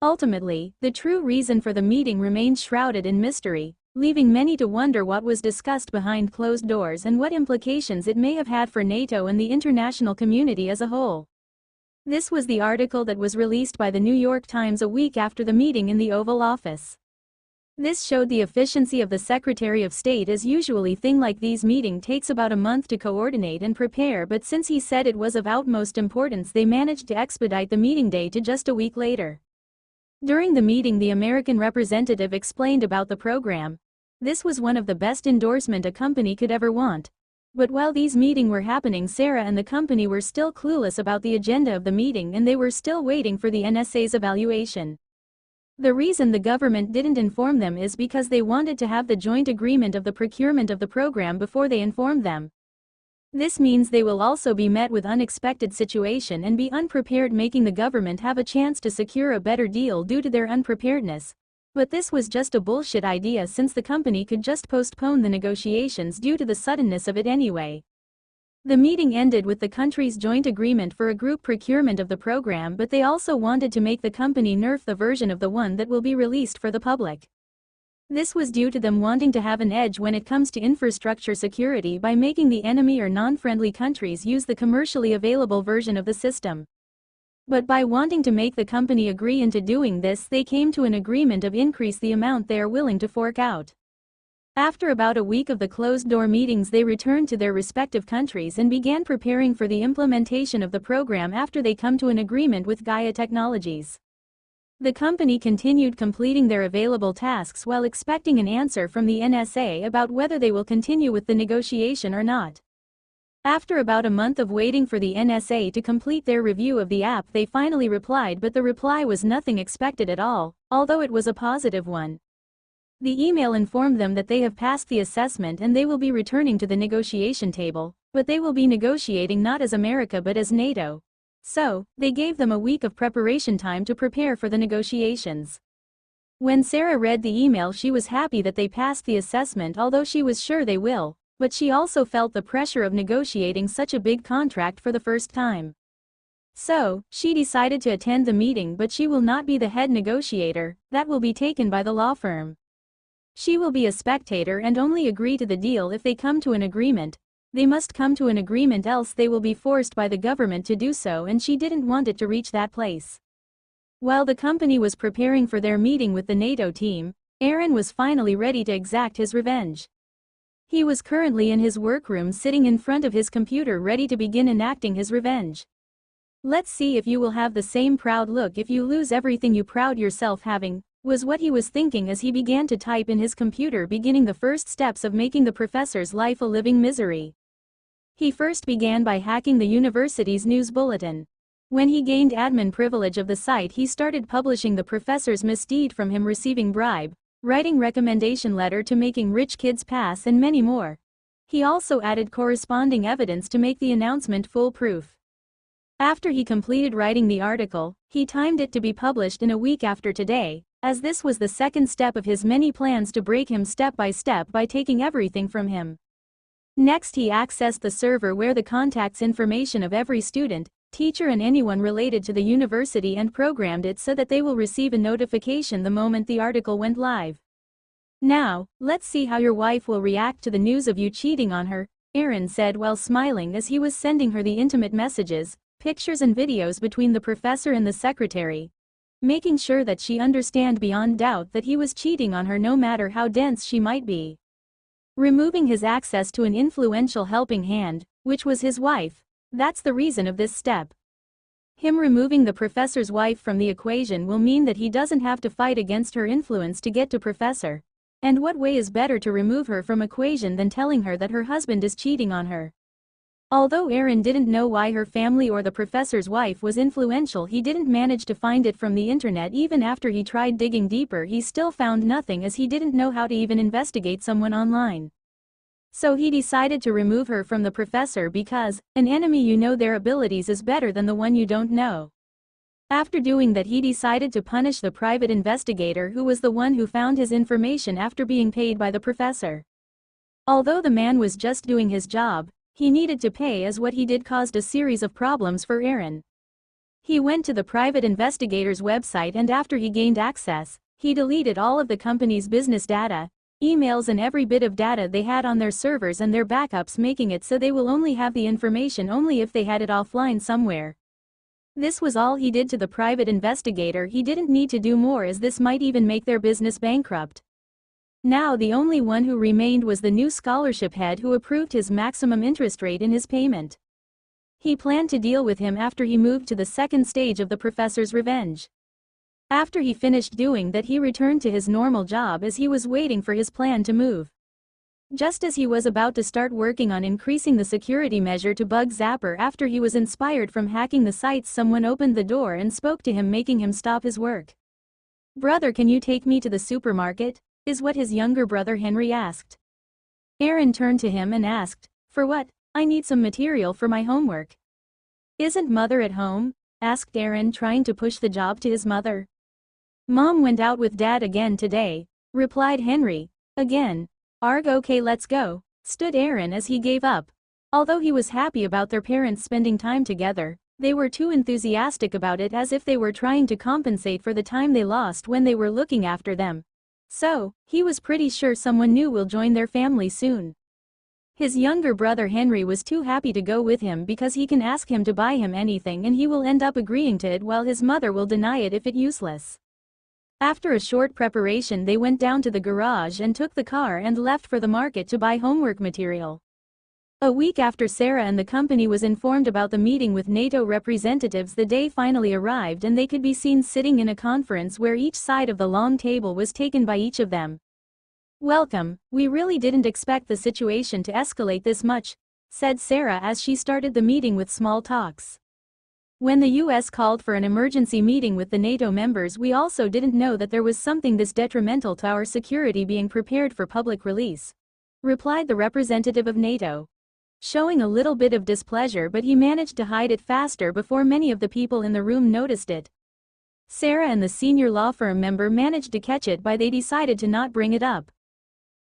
Ultimately, the true reason for the meeting remained shrouded in mystery, leaving many to wonder what was discussed behind closed doors and what implications it may have had for NATO and the international community as a whole. This was the article that was released by the New York Times a week after the meeting in the Oval Office. This showed the efficiency of the Secretary of State, as usually thing like these meeting takes about a month to coordinate and prepare, but since he said it was of utmost importance, they managed to expedite the meeting day to just a week later. During the meeting, the American representative explained about the program. This was one of the best endorsement a company could ever want. But while these meetings were happening, Sarah and the company were still clueless about the agenda of the meeting, and they were still waiting for the NSA's evaluation. The reason the government didn't inform them is because they wanted to have the joint agreement of the procurement of the program before they informed them. This means they will also be met with unexpected situation and be unprepared, making the government have a chance to secure a better deal due to their unpreparedness. But this was just a bullshit idea, since the company could just postpone the negotiations due to the suddenness of it anyway. The meeting ended with the country's joint agreement for a group procurement of the program, but they also wanted to make the company nerf the version of the one that will be released for the public. This was due to them wanting to have an edge when it comes to infrastructure security by making the enemy or non-friendly countries use the commercially available version of the system. But by wanting to make the company agree into doing this, they came to an agreement of increase the amount they are willing to fork out. After about a week of the closed-door meetings, they returned to their respective countries and began preparing for the implementation of the program after they come to an agreement with Gaia Technologies. The company continued completing their available tasks while expecting an answer from the NSA about whether they will continue with the negotiation or not. After about a month of waiting for the NSA to complete their review of the app, they finally replied, but the reply was nothing expected at all, although it was a positive one. The email informed them that they have passed the assessment and they will be returning to the negotiation table, but they will be negotiating not as America but as NATO. So, they gave them a week of preparation time to prepare for the negotiations. When Sarah read the email, she was happy that they passed the assessment, although she was sure they will, but she also felt the pressure of negotiating such a big contract for the first time. So, she decided to attend the meeting, but she will not be the head negotiator, that will be taken by the law firm. She will be a spectator and only agree to the deal if they come to an agreement. They must come to an agreement, else they will be forced by the government to do so, and she didn't want it to reach that place. While the company was preparing for their meeting with the NATO team, Aaron was finally ready to exact his revenge. He was currently in his workroom sitting in front of his computer ready to begin enacting his revenge. Let's see if you will have the same proud look if you lose everything you proud yourself having, was what he was thinking as he began to type in his computer, beginning the first steps of making the professor's life a living misery. He first began by hacking the university's news bulletin. When he gained admin privilege of the site, he started publishing the professor's misdeed, from him receiving bribe, writing recommendation letter to making rich kids pass, and many more. He also added corresponding evidence to make the announcement foolproof. After he completed writing the article, he timed it to be published in a week after today, as this was the second step of his many plans to break him step by taking everything from him. Next, he accessed the server where the contacts information of every student, teacher and anyone related to the university, and programmed it so that they will receive a notification the moment the article went live. Now, let's see how your wife will react to the news of you cheating on her, Aaron said while smiling as he was sending her the intimate messages, pictures and videos between the professor and the secretary, making sure that she understand beyond doubt that he was cheating on her no matter how dense she might be. removing his access to an influential helping hand, which was his wife. That's the reason of this step. Him removing the professor's wife from the equation will mean that he doesn't have to fight against her influence to get to professor. And what way is better to remove her from equation than telling her that her husband is cheating on her? Although Aaron didn't know why her family or the professor's wife was influential, he didn't manage to find it from the internet. Even after he tried digging deeper, he still found nothing, as he didn't know how to even investigate someone online. So he decided to remove her from the professor because an enemy you know their abilities is better than the one you don't know. After doing that, he decided to punish the private investigator who was the one who found his information after being paid by the professor. Although the man was just doing his job, he needed to pay, as what he did caused a series of problems for Aaron. He went to the private investigator's website, and after he gained access, he deleted all of the company's business data, emails and every bit of data they had on their servers and their backups, making it so they will only have the information only if they had it offline somewhere. This was all he did to the private investigator. He didn't need to do more, as this might even make their business bankrupt. Now the only one who remained was the new scholarship head, who approved his maximum interest rate in his payment. He planned to deal with him after he moved to the second stage of the professor's revenge. After he finished doing that, he returned to his normal job as he was waiting for his plan to move. Just as he was about to start working on increasing the security measure to bug Zapper after he was inspired from hacking the sites, someone opened the door and spoke to him, making him stop his work. "Brother, can you take me to the supermarket?" is what his younger brother Henry asked. Aaron turned to him and asked, "For what?" "I need some material for my homework." "Isn't Mother at home?" asked Aaron, trying to push the job to his mother. "Mom went out with Dad again today," replied Henry. "Again? Arg, okay, let's go," stood Aaron as he gave up. Although he was happy about their parents spending time together, they were too enthusiastic about it, as if they were trying to compensate for the time they lost when they were looking after them. So, he was pretty sure someone new will join their family soon. His younger brother Henry was too happy to go with him because he can ask him to buy him anything and he will end up agreeing to it, while his mother will deny it if it's useless. After a short preparation, they went down to the garage and took the car and left for the market to buy homework material. A week after Sarah and the company was informed about the meeting with NATO representatives, the day finally arrived and they could be seen sitting in a conference where each side of the long table was taken by each of them. "Welcome, we really didn't expect the situation to escalate this much," said Sarah as she started the meeting with small talks. "When the US called for an emergency meeting with the NATO members, we also didn't know that there was something this detrimental to our security being prepared for public release," replied the representative of NATO. Showing a little bit of displeasure, but he managed to hide it faster before many of the people in the room noticed it. Sarah and the senior law firm member managed to catch it, but they decided to not bring it up.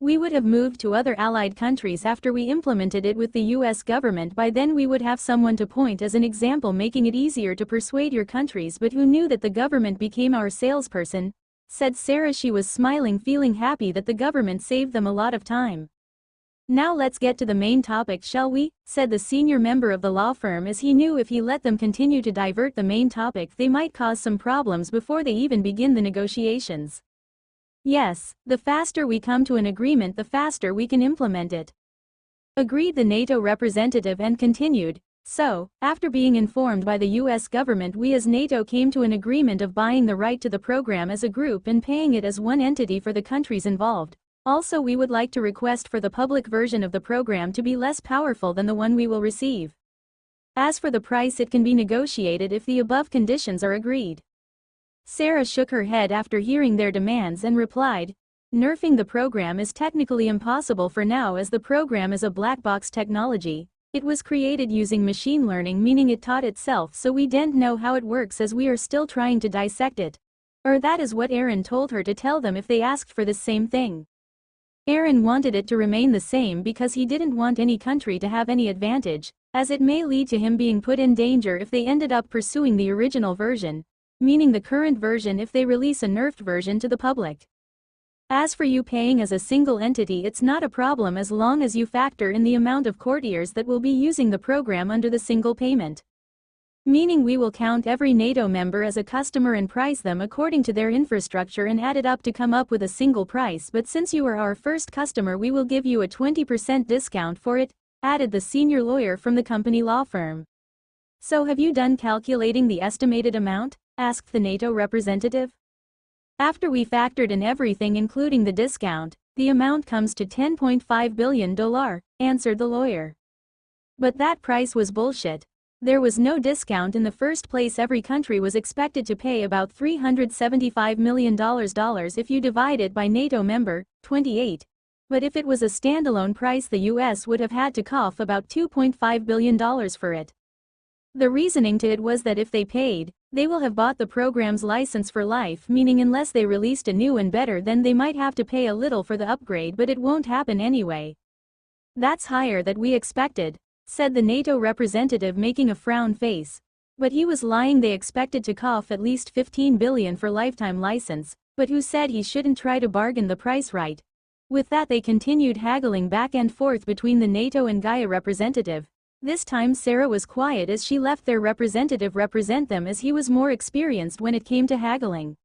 "We would have moved to other allied countries after we implemented it with the US government. By then we would have someone to point as an example, making it easier to persuade your countries, but who knew that the government became our salesperson," said Sarah. She was smiling, feeling happy that the government saved them a lot of time. "Now let's get to the main topic, shall we?" said the senior member of the law firm, as he knew if he let them continue to divert the main topic they might cause some problems before they even begin the negotiations. "Yes, the faster we come to an agreement, the faster we can implement it," agreed the NATO representative and continued. "So, after being informed by the US government, we as NATO came to an agreement of buying the right to the program as a group and paying it as one entity for the countries involved. Also, we would like to request for the public version of the program to be less powerful than the one we will receive. As for the price, it can be negotiated if the above conditions are agreed." Sarah shook her head after hearing their demands and replied, "Nerfing the program is technically impossible for now, as the program is a black box technology. It was created using machine learning, meaning it taught itself, so we don't know how it works as we are still trying to dissect it." Or that is what Aaron told her to tell them if they asked for the same thing. Aaron wanted it to remain the same because he didn't want any country to have any advantage, as it may lead to him being put in danger if they ended up pursuing the original version, meaning the current version, if they release a nerfed version to the public. "As for you paying as a single entity, it's not a problem as long as you factor in the amount of courtiers that will be using the program under the single payment. Meaning we will count every NATO member as a customer and price them according to their infrastructure and add it up to come up with a single price, but since you are our first customer we will give you a 20% discount for it, added the senior lawyer from the company law firm. So have you done calculating the estimated amount? Asked the NATO representative. After we factored in everything including the discount, the amount comes to $10.5 billion, answered the lawyer. But that price was bullshit. There was no discount in the first place. Every country was expected to pay about $375 million if you divide it by NATO member, 28. But if it was a standalone price the US would have had to cough about $2.5 billion for it. The reasoning to it was that if they paid, they will have bought the program's license for life, meaning unless they released a new and better then they might have to pay a little for the upgrade, but it won't happen anyway. That's higher than we expected, said the NATO representative, making a frown face. But he was lying. They expected to cough at least $15 billion for lifetime license, but who said he shouldn't try to bargain the price right? With that they continued haggling back and forth between the NATO and Gaia representative. This time Sarah was quiet as she left their representative represent them, as he was more experienced when it came to haggling.